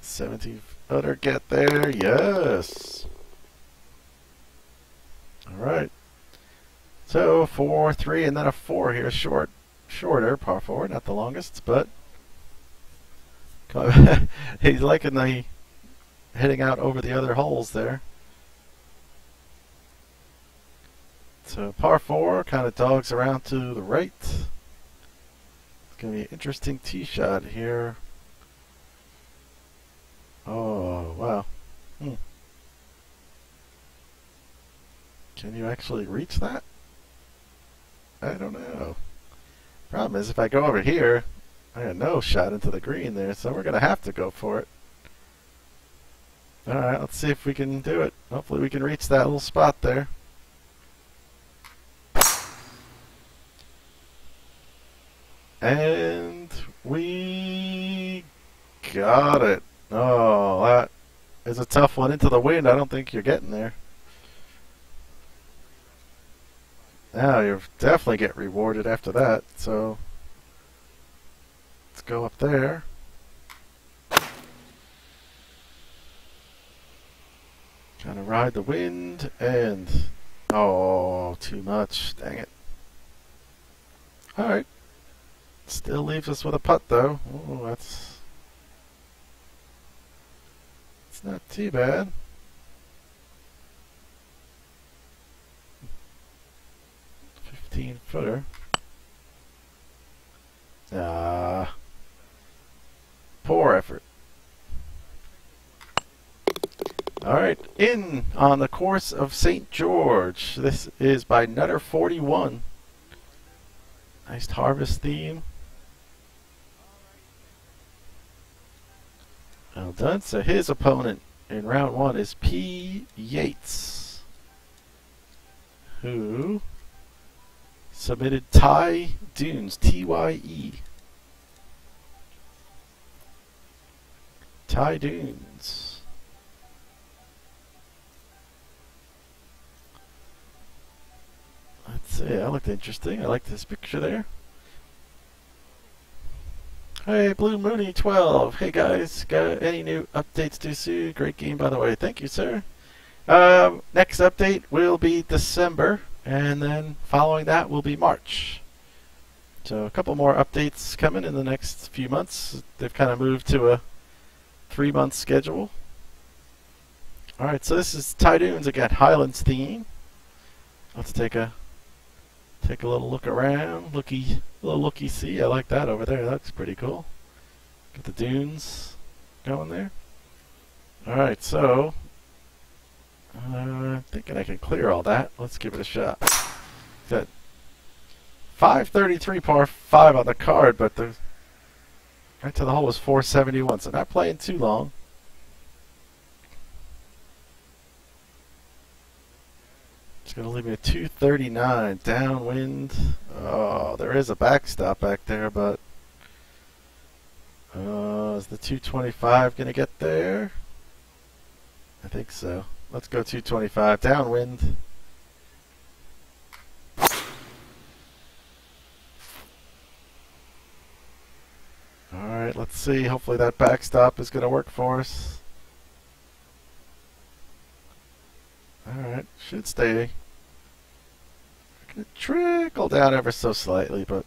17 footer get there. Yes. Alright. So 4, 3, and then a 4 here. Shorter, par 4, not the longest, but he's liking the heading out over the other holes there. So par 4 kind of dogs around to the right. It's going to be an interesting tee shot here. Oh, wow. Can you actually reach that? I don't know. Problem is, if I go over here, I got no shot into the green there, so we're going to have to go for it. Alright, let's see if we can do it. Hopefully we can reach that little spot there. And we got it. Oh, that is a tough one into the wind. I don't think you're getting there. Now you definitely get rewarded after that, so let's go up there. Trying to ride the wind, and oh, too much. Dang it. Alright. Still leaves us with a putt, though. Oh, that's not too bad. Footer. Poor effort. Alright, in on the course of St. George. This is by Nutter41. Nice harvest theme. Well done. So his opponent in round one is P. Yates, who submitted Ty Dunes, T-Y-E. Ty Dunes. Let's see, that looked interesting. I like this picture there. Hey, Blue Mooney 12. Hey guys, got any new updates to soon? Great game, by the way. Thank you, sir. Next update will be December, and then following that will be March. So a couple more updates coming in the next few months. They've kind of moved to a 3-month schedule. Alright, so this is Ty Dunes again, Highlands theme. Let's take a little look around. Little looky-see. I like that over there. That's pretty cool. Got the dunes going there. Alright, so I'm thinking I can clear all that. Let's give it a shot. Got 533 par 5 on the card, but the right to the hole was 471, so not playing too long. It's going to leave me a 239 downwind. Oh, there is a backstop back there, but is the 225 going to get there? I think so. Let's go 225 downwind. Alright, let's see. Hopefully that backstop is going to work for us. Alright, should stay. Gonna trickle down ever so slightly, but it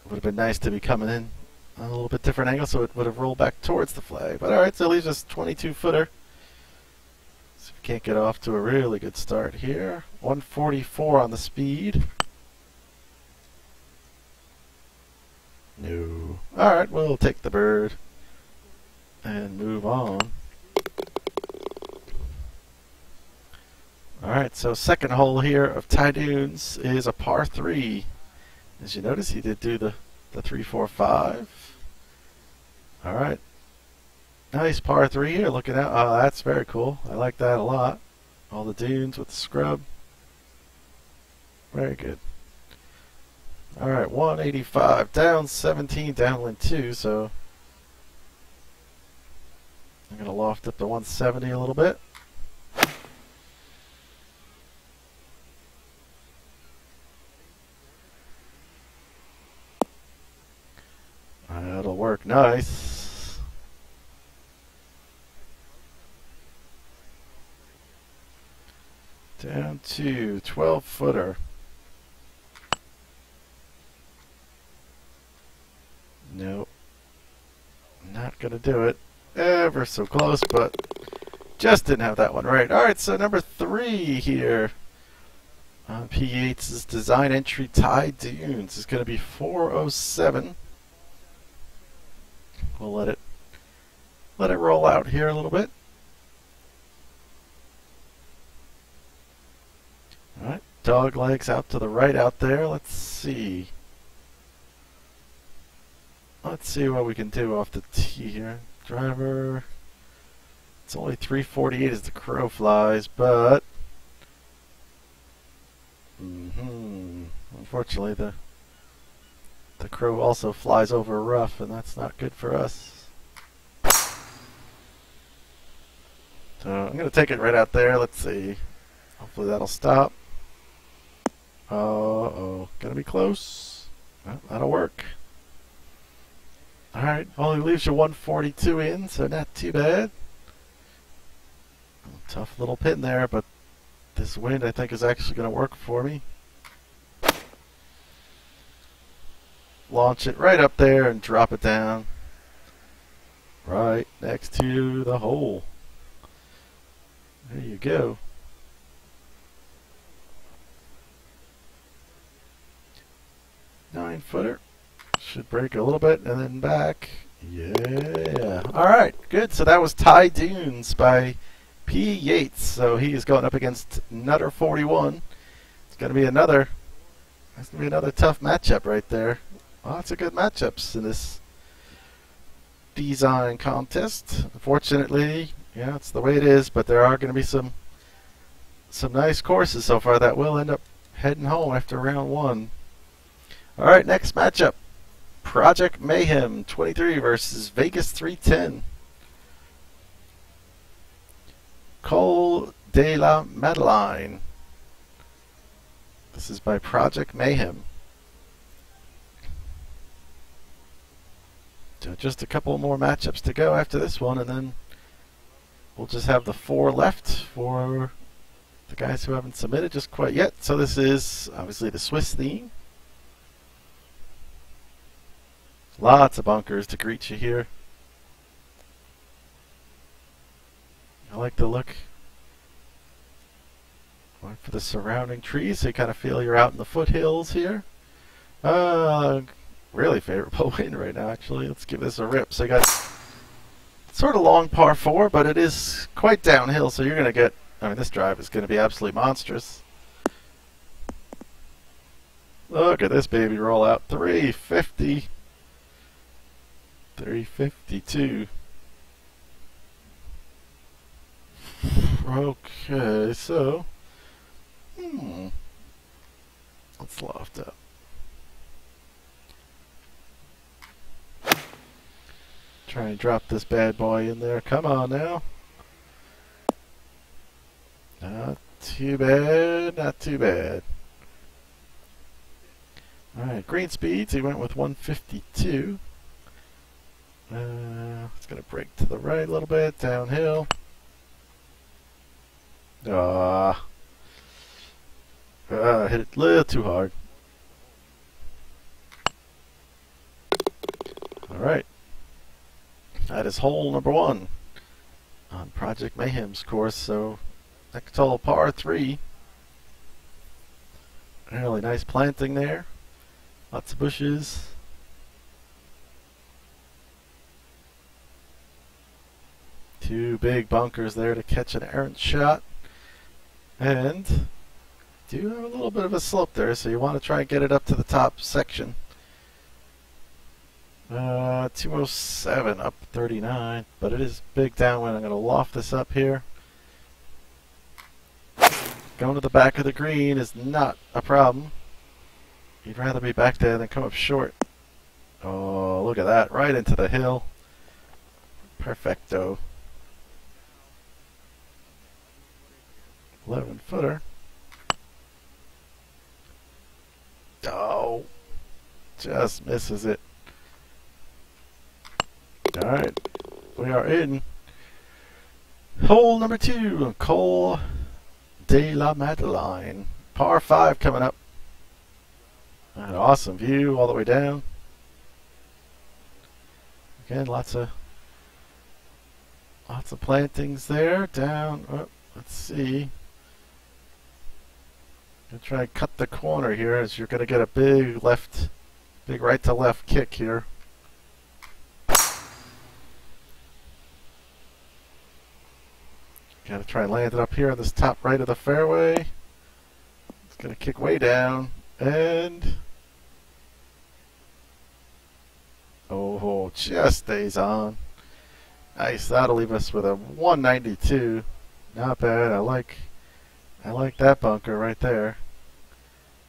would have been nice to be coming in on a little bit different angle so it would have rolled back towards the flag. But alright, so it leaves us 22-footer. So we can't get off to a really good start here. 144 on the speed. No. Alright, we'll take the bird and move on. Alright, so second hole here of Ty Dunes is a par 3. As you notice, he did do the 3-4-5. Alright. Nice par 3 here, looking out. Oh, that's very cool. I like that a lot. All the dunes with the scrub. Very good. Alright, 185. Down 17, downwind 2, so I'm going to loft up to 170 a little bit. That'll work nice. Down to 12-footer. Nope. Not gonna do it. Ever so close, but just didn't have that one right. Alright, so number 3 here on P. Yates' design entry, Ty Dunes, is gonna be 407. We'll let it roll out here a little bit. Alright, dog legs out to the right out there. Let's see. let's see what we can do off the tee here. Driver. It's only 348 as the crow flies, but unfortunately the crow also flies over rough, and that's not good for us. So I'm going to take it right out there. Let's see. Hopefully that'll stop. Uh-oh. Gonna be close. Well, that'll work. Alright, only leaves you 142 in, so not too bad. Tough little pin there, but this wind I think is actually going to work for me. Launch it right up there and drop it down. Right next to the hole. There you go. Nine-footer. Should break a little bit and then back. Yeah. Alright, good. So that was Ty Dunes by P. Yates. So he is going up against Nutter 41. It's going to be another tough matchup right there. Lots of good matchups in this design contest. Unfortunately, yeah, it's the way it is, but there are going to be some nice courses so far that will end up heading home after round one. Alright, next matchup. Project Mayhem 23 versus Vegas 310. Col de la Madeleine. This is by Project Mayhem. So just a couple more matchups to go after this one, and then we'll just have the 4 left for the guys who haven't submitted just quite yet. So this is obviously the Swiss theme. Lots of bunkers to greet you here. I like the look. Going for the surrounding trees, so you kind of feel you're out in the foothills here. Really favorable wind right now, actually. Let's give this a rip. So you got sort of long par 4, but it is quite downhill, so you're going to get, I mean, this drive is going to be absolutely monstrous. Look at this baby roll out. 350. 352. Okay, so let's loft up. Try and drop this bad boy in there. Come on now. Not too bad, not too bad. Alright, green speeds, he went with 152. It's going to break to the right a little bit, downhill. Hit it a little too hard. Alright. That is hole number 1 on Project Mayhem's course. So, next hole, par 3. Really nice planting there. Lots of bushes. Two big bunkers there to catch an errant shot. And do have a little bit of a slope there, so you want to try and get it up to the top section. 207 up 39, but it is big downwind. I'm going to loft this up here. Going to the back of the green is not a problem. You'd rather be back there than come up short. Oh, look at that. Right into the hill. Perfecto. 11-footer. Oh, just misses it. Alright, we are in hole number 2, Col de la Madeleine. Par 5 coming up. An awesome view all the way down. Again, lots of plantings there. Down. Oh, let's see. Gonna try and cut the corner here, as you're gonna get a big right to left kick here. Gotta try and land it up here on this top right of the fairway. It's gonna kick way down, and Oh, just stays on. Nice. That'll leave us with a 192. Not bad. I like that bunker right there.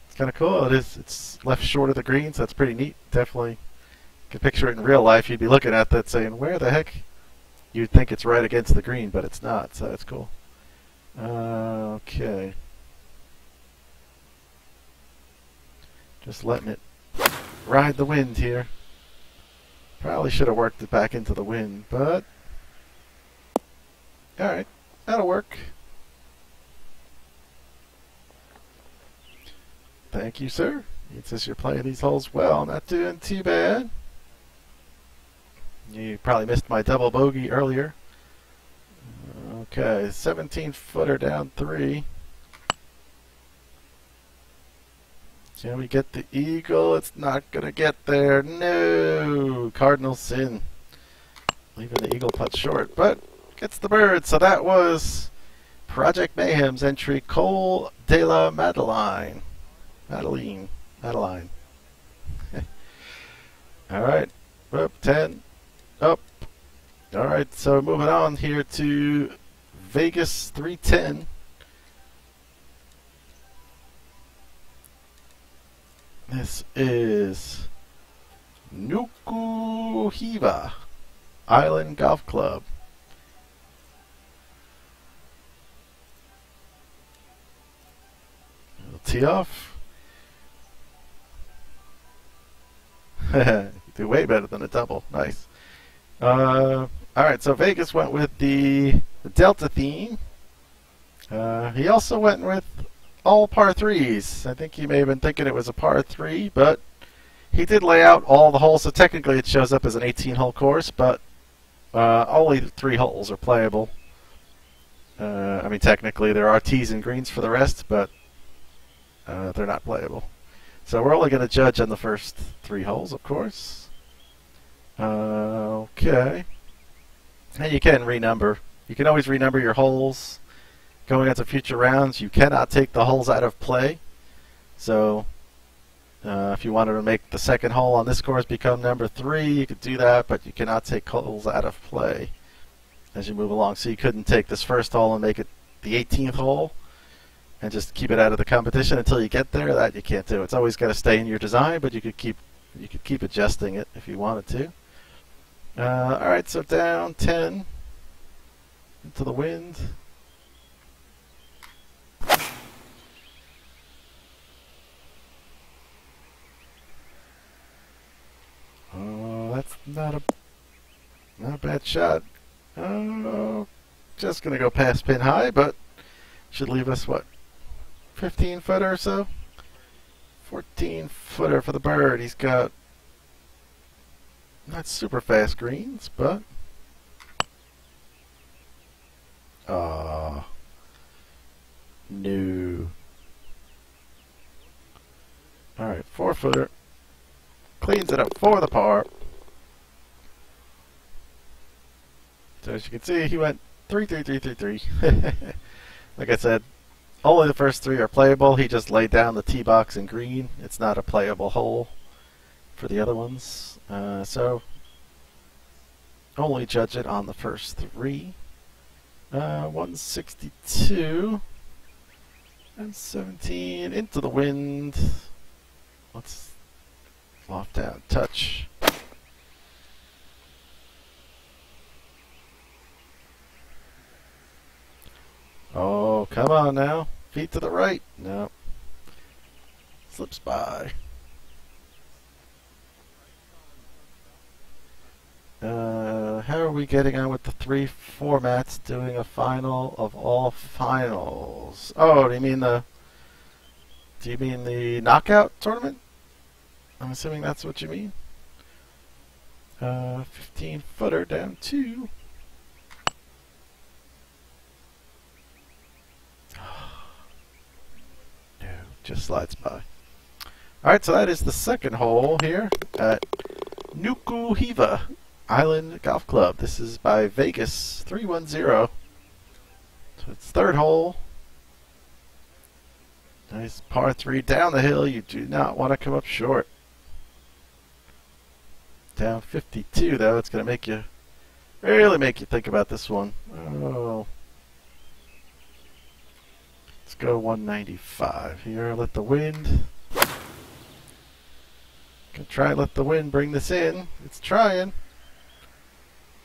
It's kind of cool. It is. It's left short of the green, so that's pretty neat. Definitely. You can picture it in real life. You'd be looking at that saying, where the heck? You'd think it's right against the green, but it's not, so that's cool. Okay. Just letting it ride the wind here. Probably should have worked it back into the wind, but alright, that'll work. Thank you, sir. It says you're playing these holes well. Not doing too bad. You probably missed my double bogey earlier. Okay, 17-footer down 3. Can we get the eagle? It's not going to get there. No! Cardinal sin. Leaving the eagle putt short, but gets the bird. So that was Project Mayhem's entry, Cole de la Madeleine. Madeline. Alright. Up 10. Up. Alright, so moving on here to Vegas 310. This is Nukuhiva Island Golf Club. We'll tee off. You do way better than a double. Nice. Alright, so Vegas went with the Delta theme. He also went with all par 3s. I think he may have been thinking it was a par 3, but he did lay out all the holes, so technically it shows up as an 18-hole course, but only 3 holes are playable. I mean, technically there are tees and greens for the rest, but they're not playable. So we're only going to judge on the first 3 holes, of course. Okay. And you can renumber. You can always renumber your holes. Going into future rounds, you cannot take the holes out of play. So if you wanted to make the second hole on this course become number 3, you could do that, but you cannot take holes out of play as you move along. So you couldn't take this first hole and make it the 18th hole and just keep it out of the competition until you get there. That you can't do. It's always got to stay in your design, but you could keep adjusting it if you wanted to. All right, so down 10 into the wind. Oh, that's not a bad shot. Just gonna go past pin high, but should leave us what, 15-footer or so? 14-footer for the bird. He's got not super fast greens, but no. Alright, 4-footer. Cleans it up for the par. So as you can see, he went 3, 3, 3, 3, 3. Like I said, only the first 3 are playable. He just laid down the tee box in green. It's not a playable hole for the other ones. So only judge it on the first 3. 162 and 17 into the wind. Let's loft down, touch. Oh, come on now. Feet to the right. No. Slips by. How are we getting on with the 3 formats doing a final of all finals? Oh, do you mean the knockout tournament? I'm assuming that's what you mean. 15-footer down 2. No, just slides by. Alright, so that is the second hole here at Nukuhiva Island Golf Club. This is by Vegas 310. So it's third hole. Nice par 3 down the hill. You do not want to come up short. down 52 though. It's going to make you really make you think about this one. Oh, let's go 195 here. Let the wind. Gonna try and let the wind bring this in. It's trying.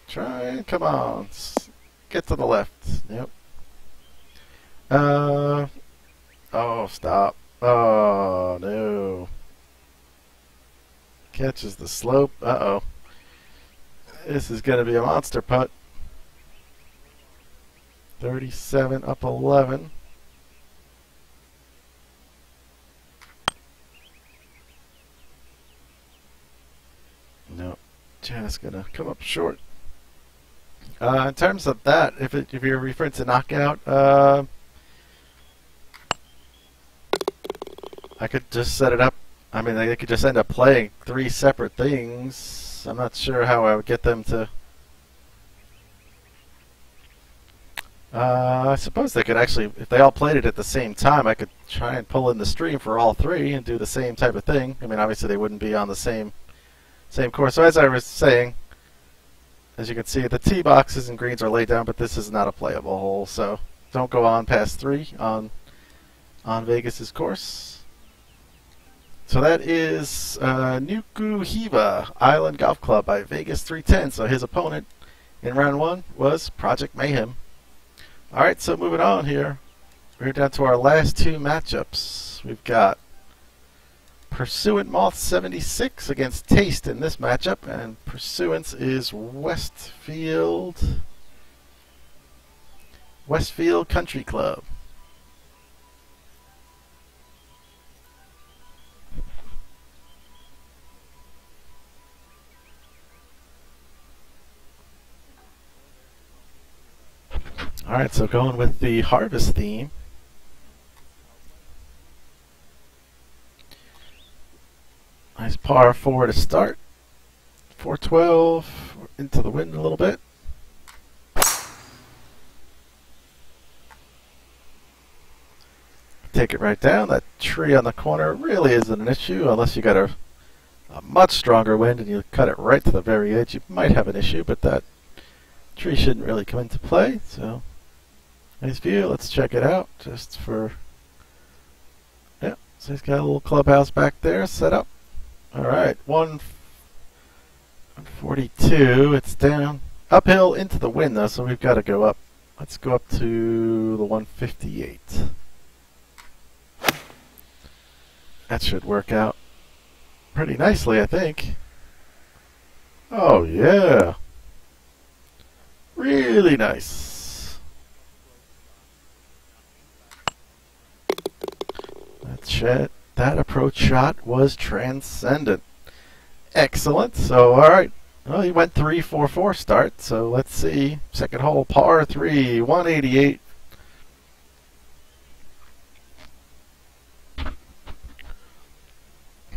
Trying. Come on. Get to the left. Yep. Oh, stop. Oh, no. Catches the slope. Uh-oh. This is going to be a monster putt. 37 up 11. No. Just going to come up short. In terms of that, if you're referring to knockout, I could just set it up. I mean, I could just end up playing 3 separate things. I'm not sure how I would get them to. I suppose they could actually, if they all played it at the same time, I could try and pull in the stream for all 3 and do the same type of thing. I mean, obviously they wouldn't be on the same course. So as I was saying, as you can see, the tee boxes and greens are laid down, but this is not a playable hole, so don't go on past 3 on Vegas's course. So that is Nuku Hiva Island Golf Club by Vegas 310. So his opponent in round 1 was Project Mayhem. All right, so moving on here, we're down to our last 2 matchups. We've got Pursuant Moth 76 against Taste in this matchup, and Pursuance is Westfield Country Club. All right, so going with the harvest theme. Nice par 4 to start. 412 into the wind a little bit. Take it right down. That tree on the corner really isn't an issue unless you got a much stronger wind and you cut it right to the very edge. You might have an issue, but that tree shouldn't really come into play. So nice view. Let's check it out just for. Yeah, so he's got a little clubhouse back there set up. All right, 142. It's down uphill into the wind though, so we've got to go up. Let's go up to the 158. That should work out pretty nicely, I think. Oh yeah, really nice. That approach shot was transcendent. Excellent. So, all right. Well, he went 3-4-4 start. So let's see. Second hole, par 3, 188.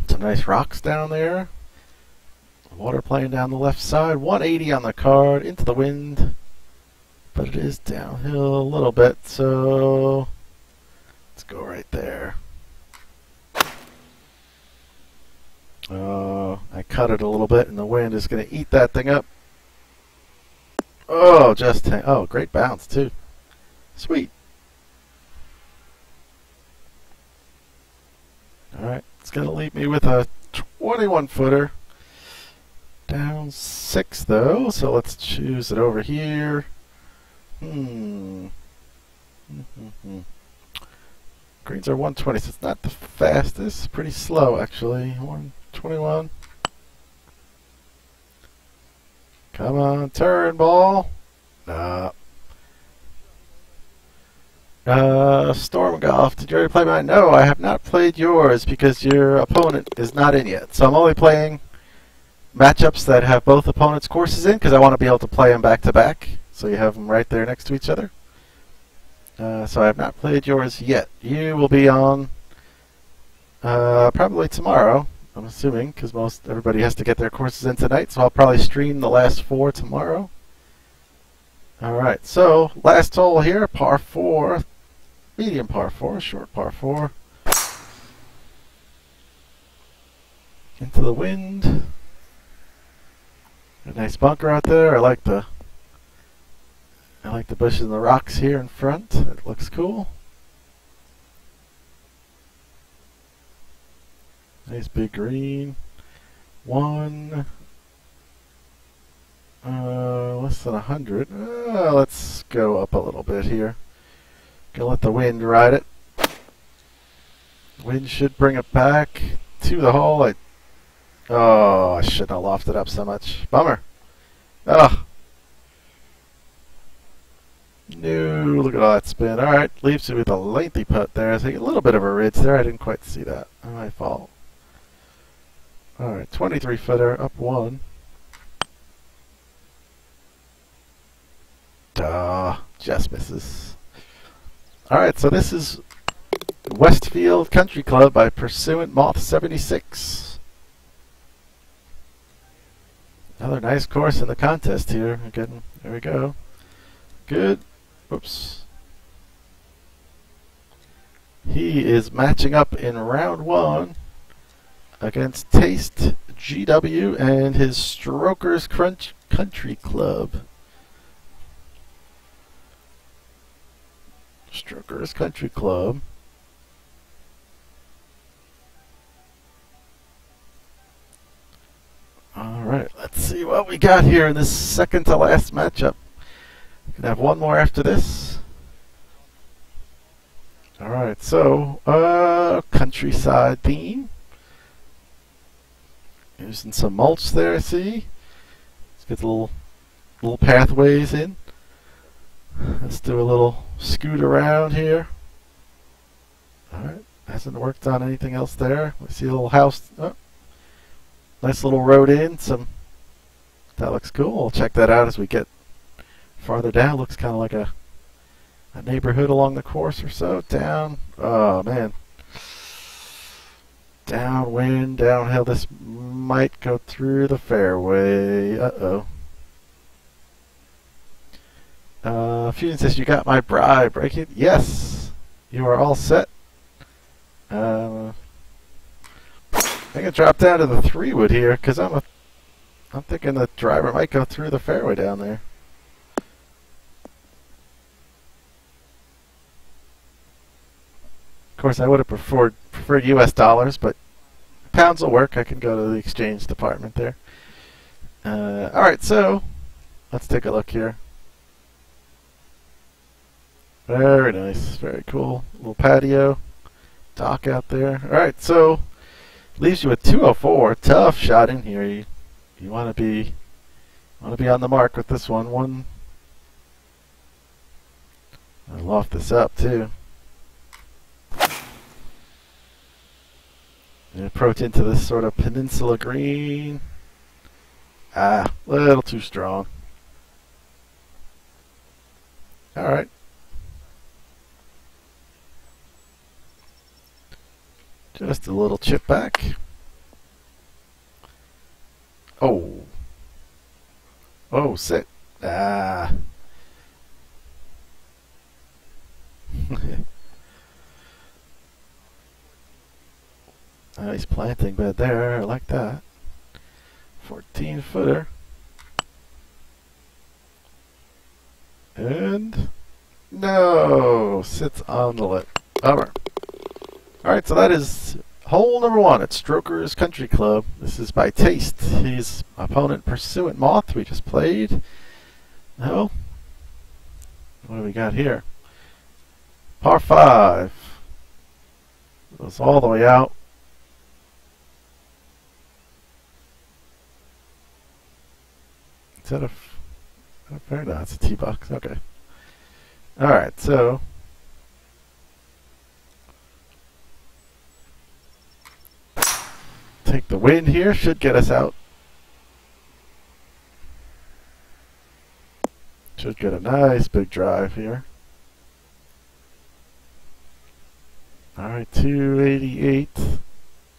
Some nice rocks down there. Water playing down the left side. 180 on the card, into the wind. But it is downhill a little bit, so let's go right there. I cut it a little bit, and the wind is going to eat that thing up. Oh, oh, great bounce too. Sweet. All right, it's going to leave me with a 21-footer. Down 6 though, so let's choose it over here. Greens are 120, so it's not the fastest. It's pretty slow actually. 121. Come on, turn ball. Nah. Storm Golf, did you already play mine? No, I have not played yours because your opponent is not in yet. So I'm only playing matchups that have both opponents' courses in because I want to be able to play them back to back. So you have them right there next to each other. So I have not played yours yet. You will be on probably tomorrow, I'm assuming, because everybody has to get their courses in tonight. So I'll probably stream the last 4 tomorrow. All right, so last hole here, par 4, medium par 4, short par 4. Into the wind. A nice bunker out there. I like the bushes and the rocks here in front. It looks cool. Nice big green. One. Less than 100. Let's go up a little bit here. Gonna let the wind ride it. Wind should bring it back to the hole. I shouldn't have lofted up so much. Bummer. Oh. No, look at all that spin. Alright, leaves you with a lengthy putt there. I think a little bit of a ridge there. I didn't quite see that. My fault. Alright, 23 footer, up one. Just misses. Alright, so this is Westfield Country Club by Pursuant Moth 76. Another nice course in the contest here. Again, there we go. Good. Whoops. He is matching up in round one against Taste GW and his Strokers Country Club. Strokers Country Club. Alright, let's see what we got here in this second to last matchup. Gonna have one more after this. Alright, so countryside theme. Using some mulch there, I see. Let's get the little pathways in. Let's do a little scoot around here. Alright, hasn't worked on anything else there. We see a little house. Oh, nice little road in. That looks cool. We'll check that out as we get farther down. Looks kind of like a neighborhood along the course or so. Down. Oh, man. Downwind, downhill. This might go through the fairway. Uh-oh. Fusion says, you got my bribe. Break it. Yes. You are all set. I can drop down to the 3-wood here because I'm thinking the driver might go through the fairway down there. Of course, I would have preferred U.S. dollars, but pounds will work. I can go to the exchange department there. All right, so let's take a look here. Very nice, very cool. Little patio, dock out there. All right, so leaves you with 204. Tough shot in here. You want to be on the mark with this one. I'll loft this up too. And approach into this sort of peninsula green. A little too strong. All right. Just a little chip back. Oh. Oh, sit. Ah. Nice planting bed there. I like that. 14-footer. And no, sits on the lip. Bummer. Alright, so that is hole number one at Strokers Country Club. This is by Taste. His opponent, Pursuant Moth, we just played. Now, what do we got here? Par 5. Goes all the way out. Is that a fair? No, it's a tee box. Okay. Alright, so take the wind here, should get us out. Should get a nice big drive here. Alright, 288.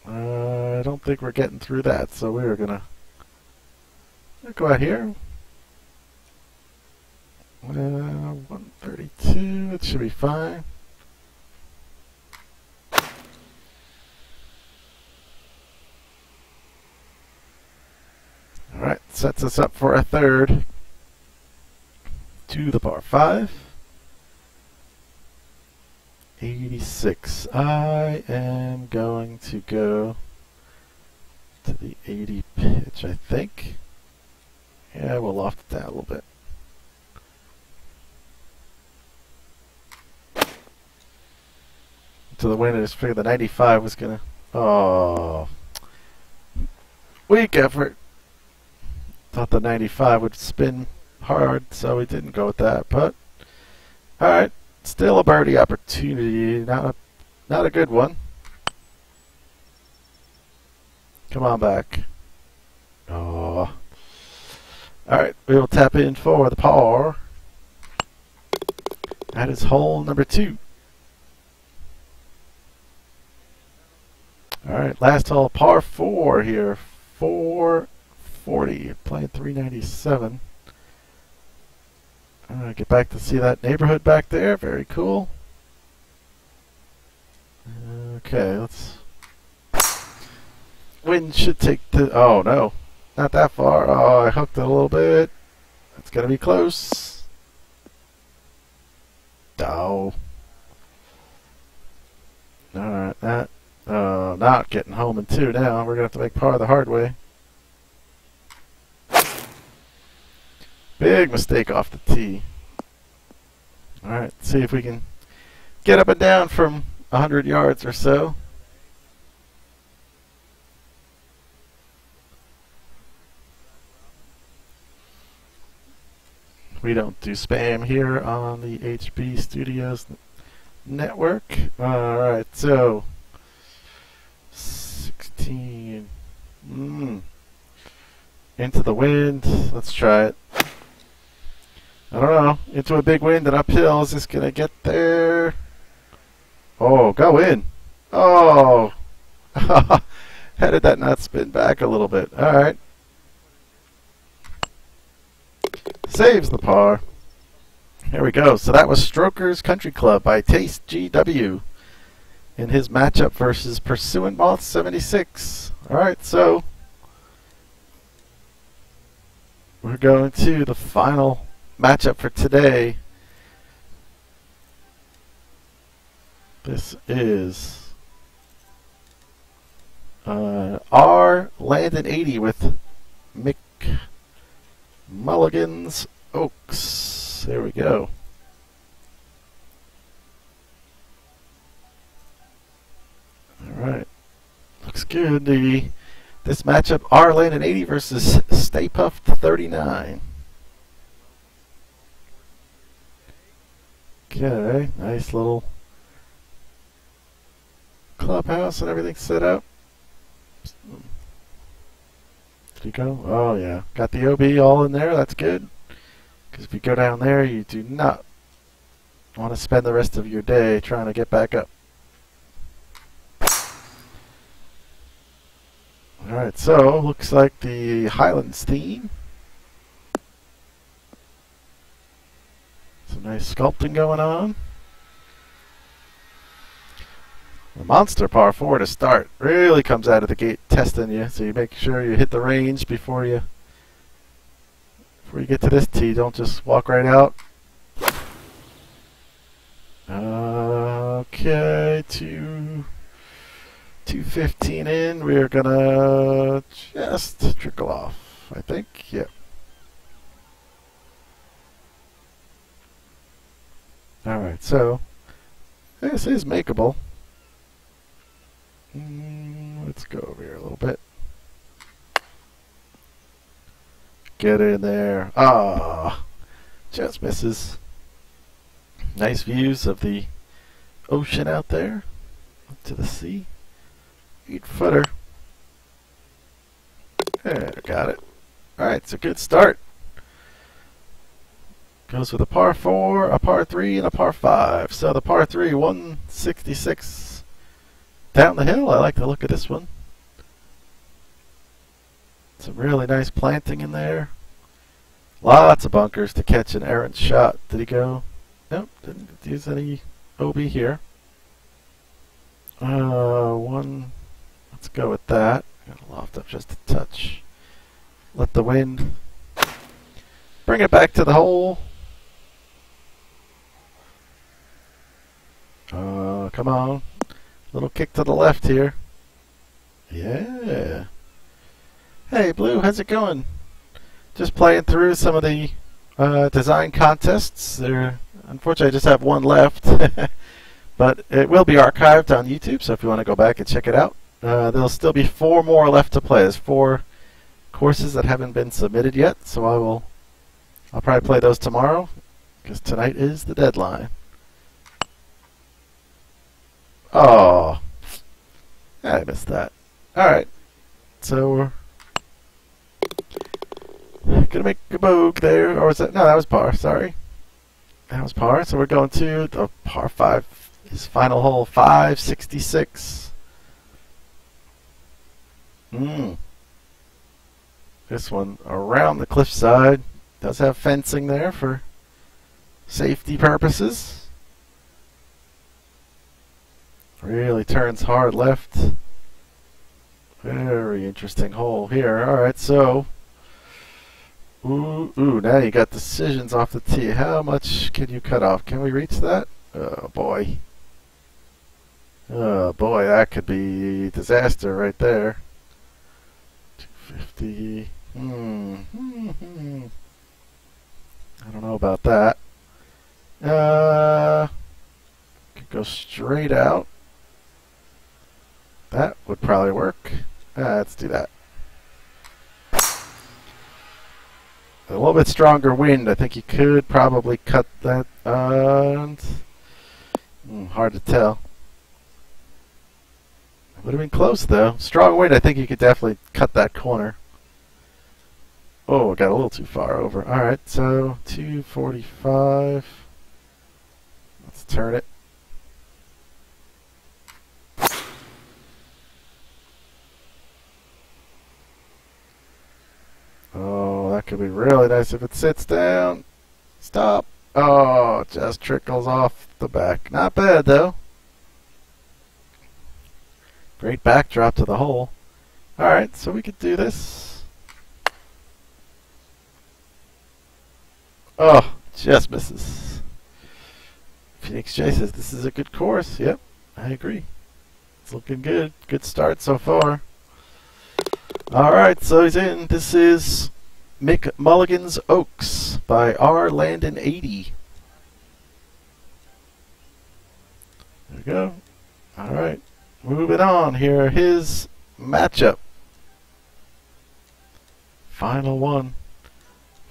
I don't think we're getting through that, so we're gonna go out here. 132, it should be fine. Alright, sets us up for a third to the par 5. 86. I am going to go to the 80 pitch, I think. Yeah, we'll loft it down a little bit. To the wind, I just figured the 95 was gonna. Oh, weak effort. Thought the 95 would spin hard, so we didn't go with that. But all right, still a birdie opportunity. Not a good one. Come on back. Oh. All right, we will tap in for the par. That is hole number 2. All right, last hole, par 4 here. 440, playing 397. All right, get back to see that neighborhood back there. Very cool. Okay, let's. Wind should take the. Oh no, not that far. Oh, I hooked it a little bit. That's gonna be close. Oh. All right, that. Not getting home in 2 now. We're gonna have to make par the hard way. Big mistake off the tee. All right, see if we can get up and down from 100 yards or so. We don't do spam here on the HB Studios network. All right, so 16. Into the wind. Let's try it. I don't know. Into a big wind and uphill. Is this going to get there? Oh, go in. Oh. How did that not spin back a little bit? All right. Saves the par. Here we go. So that was Strokers Country Club by Taste GW in his matchup versus Pursuing Moth 76. All right, so we're going to the final matchup for today. This is R Landon 80 with Mick Mulligan's Oaks. There we go. Alright. Looks good. This matchup, R Landon 80 versus Stay Puft 39. Okay, nice little clubhouse and everything set up. Did he go? Oh yeah, got the OB all in there. That's good. Because if you go down there, you do not want to spend the rest of your day trying to get back up. Alright, so looks like the Highlands theme. Some nice sculpting going on. The monster par 4 to start really comes out of the gate testing you, so you make sure you hit the range before you get to this tee. Don't just walk right out. Okay, 215 in. We're gonna just trickle off, I think. Yep. Alright, so this is makeable. Let's go over here a little bit. Get in there. Ah, just misses. Nice views of the ocean out there, up to the sea. 8-footer. There, got it. Alright, it's a good start. Goes with a par 4, a par 3, and a par 5. So the par 3, 166 down the hill. I like the look of this one. Some really nice planting in there. Lots of bunkers to catch an errant shot. Did he go? Nope, didn't use any OB here. Let's go with that. Gotta loft up just a touch. Let the wind bring it back to the hole. Come on. Little kick to the left here. Yeah. Hey, Blue, how's it going? Just playing through some of the design contests. Unfortunately, I just have one left. But it will be archived on YouTube, so if you want to go back and check it out. There'll still be 4 more left to play. There's 4 courses that haven't been submitted yet, so I'll probably play those tomorrow, because tonight is the deadline. Oh, I missed that. Alright, so we're gonna make a bogue there, or was that? No, that was par, sorry. That was par, so we're going to the par 5, his final hole, 566. This one around the cliffside. Does have fencing there for safety purposes. Really turns hard left. Very interesting hole here. Alright, so now you got decisions off the tee. How much can you cut off? Can we reach that? Oh boy. Oh boy, that could be disaster right there. 250. I don't know about that. Could go straight out. That would probably work. Let's do that. A little bit stronger wind. I think you could probably cut that. Hard to tell. Would have been close though. Strong wind. I think you could definitely cut that corner. Oh, got a little too far over. All right, so 245. Let's turn it. Oh, that could be really nice if it sits down. Stop. Oh, it just trickles off the back. Not bad, though. Great backdrop to the hole. Alright, so we could do this. Oh, just misses. Phoenix J says this is a good course. Yep, I agree. It's looking good. Good start so far. Alright, so he's in. This is Mick Mulligan's Oaks by R. Landon 80. There we go. Alright, moving on here. His matchup. Final one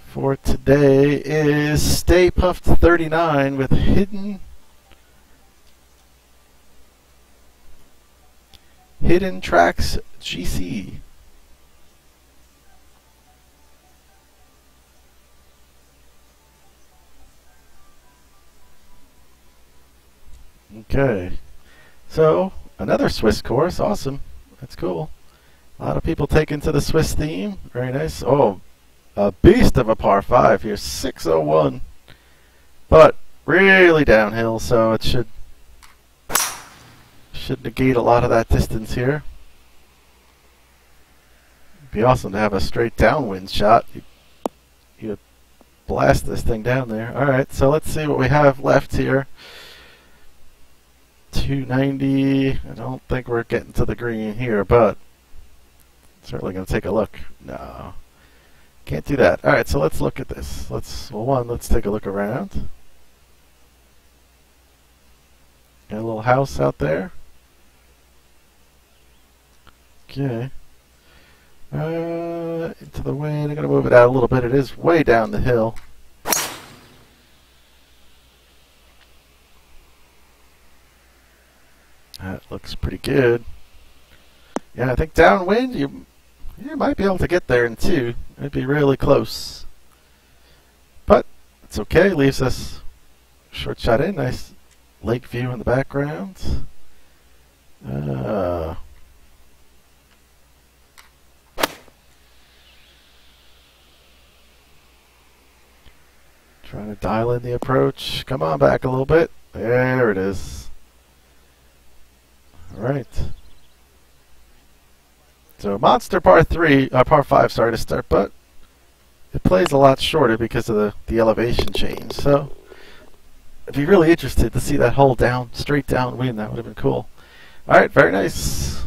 for today is Stay Puft 39 with Hidden Tracks GC. Okay, so another Swiss course, awesome. That's cool. A lot of people taking to the Swiss theme. Very nice. Oh, a beast of a par 5 here, 601. But really downhill, so it should negate a lot of that distance here. It'd be awesome to have a straight downwind shot. You blast this thing down there. Alright, so let's see what we have left here. 290. I don't think we're getting to the green here, but certainly going to take a look. No, can't do that. Alright, so let's look at this. Let's take a look around. Got a little house out there. Okay. Into the wind. I'm going to move it out a little bit. It is way down the hill. That looks pretty good. Yeah, I think downwind, you might be able to get there in 2. It'd be really close. But it's okay. Leaves us short shot in. Nice lake view in the background. Trying to dial in the approach. Come on back a little bit. There it is. Alright. So Monster par 5, sorry to start, but it plays a lot shorter because of the elevation change. So if you're really interested to see that hole down, straight downwind, that would have been cool. All right, very nice.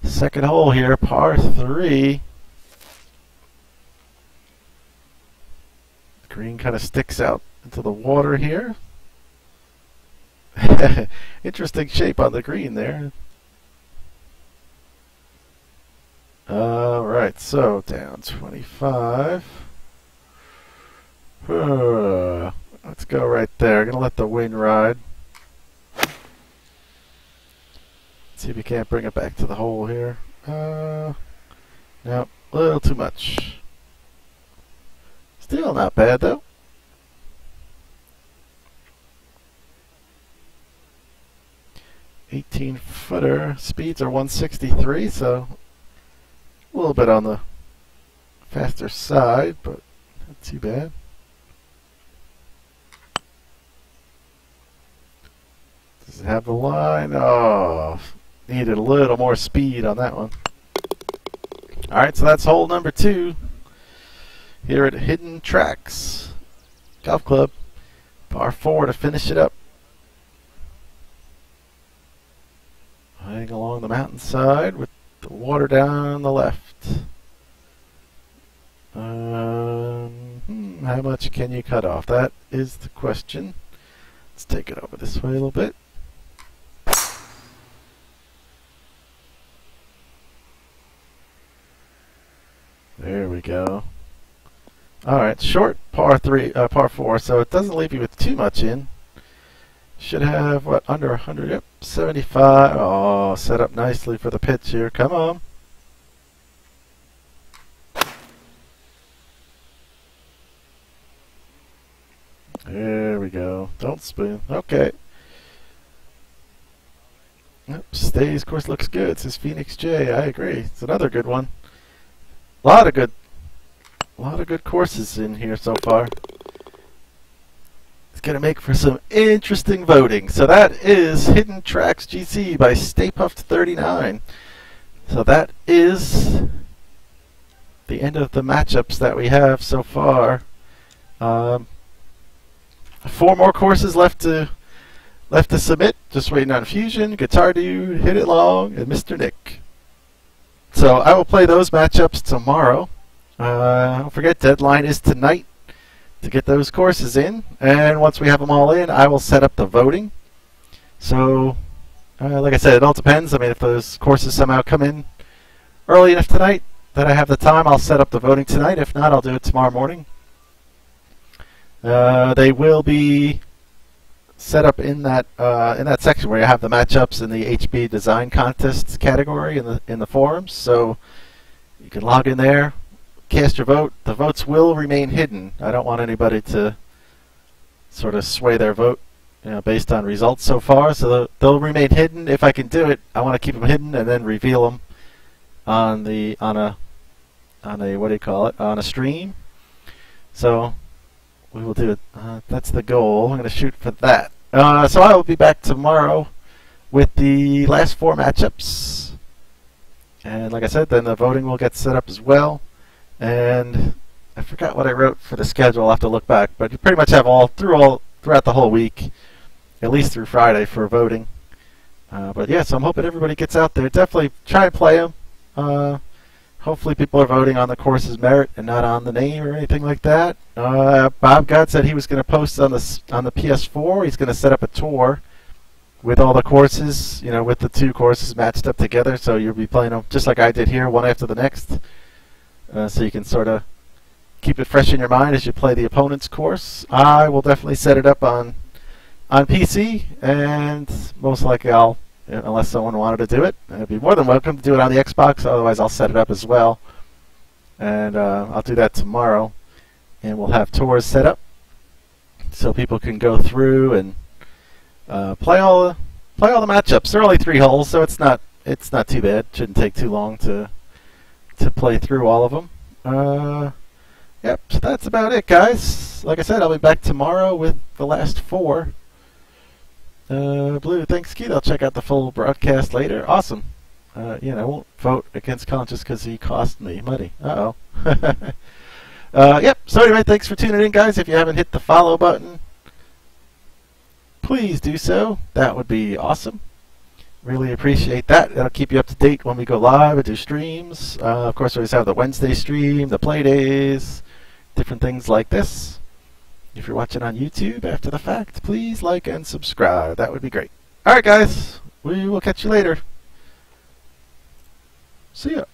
Second hole here, par 3. The green kind of sticks out into the water here. Interesting shape on the green there. Alright, so down 25. Let's go right there. Gonna let the wind ride. See if we can't bring it back to the hole here. No, a little too much. Still not bad though. (18-footer) speeds are 163, so a little bit on the faster side, but not too bad. Does it have the line? Oh, needed a little more speed on that one. Alright, so that's hole number 2 here at Hidden Tracks Golf Club. Par 4 to finish it up. Heading along the mountainside with the water down on the left. How much can you cut off? That is the question. Let's take it over this way a little bit. There we go. Alright, short par 4, so it doesn't leave you with too much in. Should have, what, under 100? Yep, 75. Oh, set up nicely for the pitch here. Come on. There we go. Don't spin. Okay. Yep, stays. Course looks good. Says Phoenix J. I agree. It's another good one. A lot of good courses in here so far. It's gonna make for some interesting voting. So that is Hidden Tracks GC by Stay Puft 39. So that is the end of the matchups that we have so far. 4 more courses left to submit. Just waiting on Fusion, Guitar Dude, Hit It Long, and Mr. Nick. So I will play those matchups tomorrow. Don't forget, deadline is tonight to get those courses in. And once we have them all in, I will set up the voting. So, like I said, it all depends. I mean, if those courses somehow come in early enough tonight that I have the time, I'll set up the voting tonight. If not, I'll do it tomorrow morning. They will be set up in that section where you have the matchups in the HB Design Contests category in the forums. So you can log in there, cast your vote. The votes will remain hidden. I don't want anybody to sort of sway their vote, based on results so far. So they'll remain hidden. If I can do it, I want to keep them hidden and then reveal them on a what do you call it, on a stream. So we will do it. That's the goal. I'm going to shoot for that. So I will be back tomorrow with the last 4 matchups. And like I said, then the voting will get set up as well. And I forgot what I wrote for the schedule. I'll have to look back. But you pretty much have throughout the whole week, at least through Friday, for voting. But yeah, so I'm hoping everybody gets out there. Definitely try and play them. Hopefully people are voting on the course's merit and not on the name or anything like that. Bob God said he was going to post on the PS4. He's going to set up a tour with all the courses, with the 2 courses matched up together. So you'll be playing them just like I did here, one after the next. So you can sort of keep it fresh in your mind as you play the opponent's course. I will definitely set it up on PC, and most likely I'll, unless someone wanted to do it, I'd be more than welcome to do it on the Xbox. Otherwise, I'll set it up as well, and I'll do that tomorrow. And we'll have tours set up so people can go through and play all the matchups. They're only 3 holes, so it's not too bad. Shouldn't take too long to play through all of them. Yep, so that's about it, guys. Like I said, I'll be back tomorrow with the last 4. Blue, thanks, Keith. I'll check out the full broadcast later. Awesome. I won't vote against Colin just because he cost me money. Uh-oh. Yep. So anyway, thanks for tuning in, guys. If you haven't hit the follow button, please do so. That would be awesome. Really appreciate that. That'll keep you up to date when we go live and do streams. Of course, we always have the Wednesday stream, the play days, different things like this. If you're watching on YouTube after the fact, please like and subscribe. That would be great. All right, guys. We will catch you later. See ya.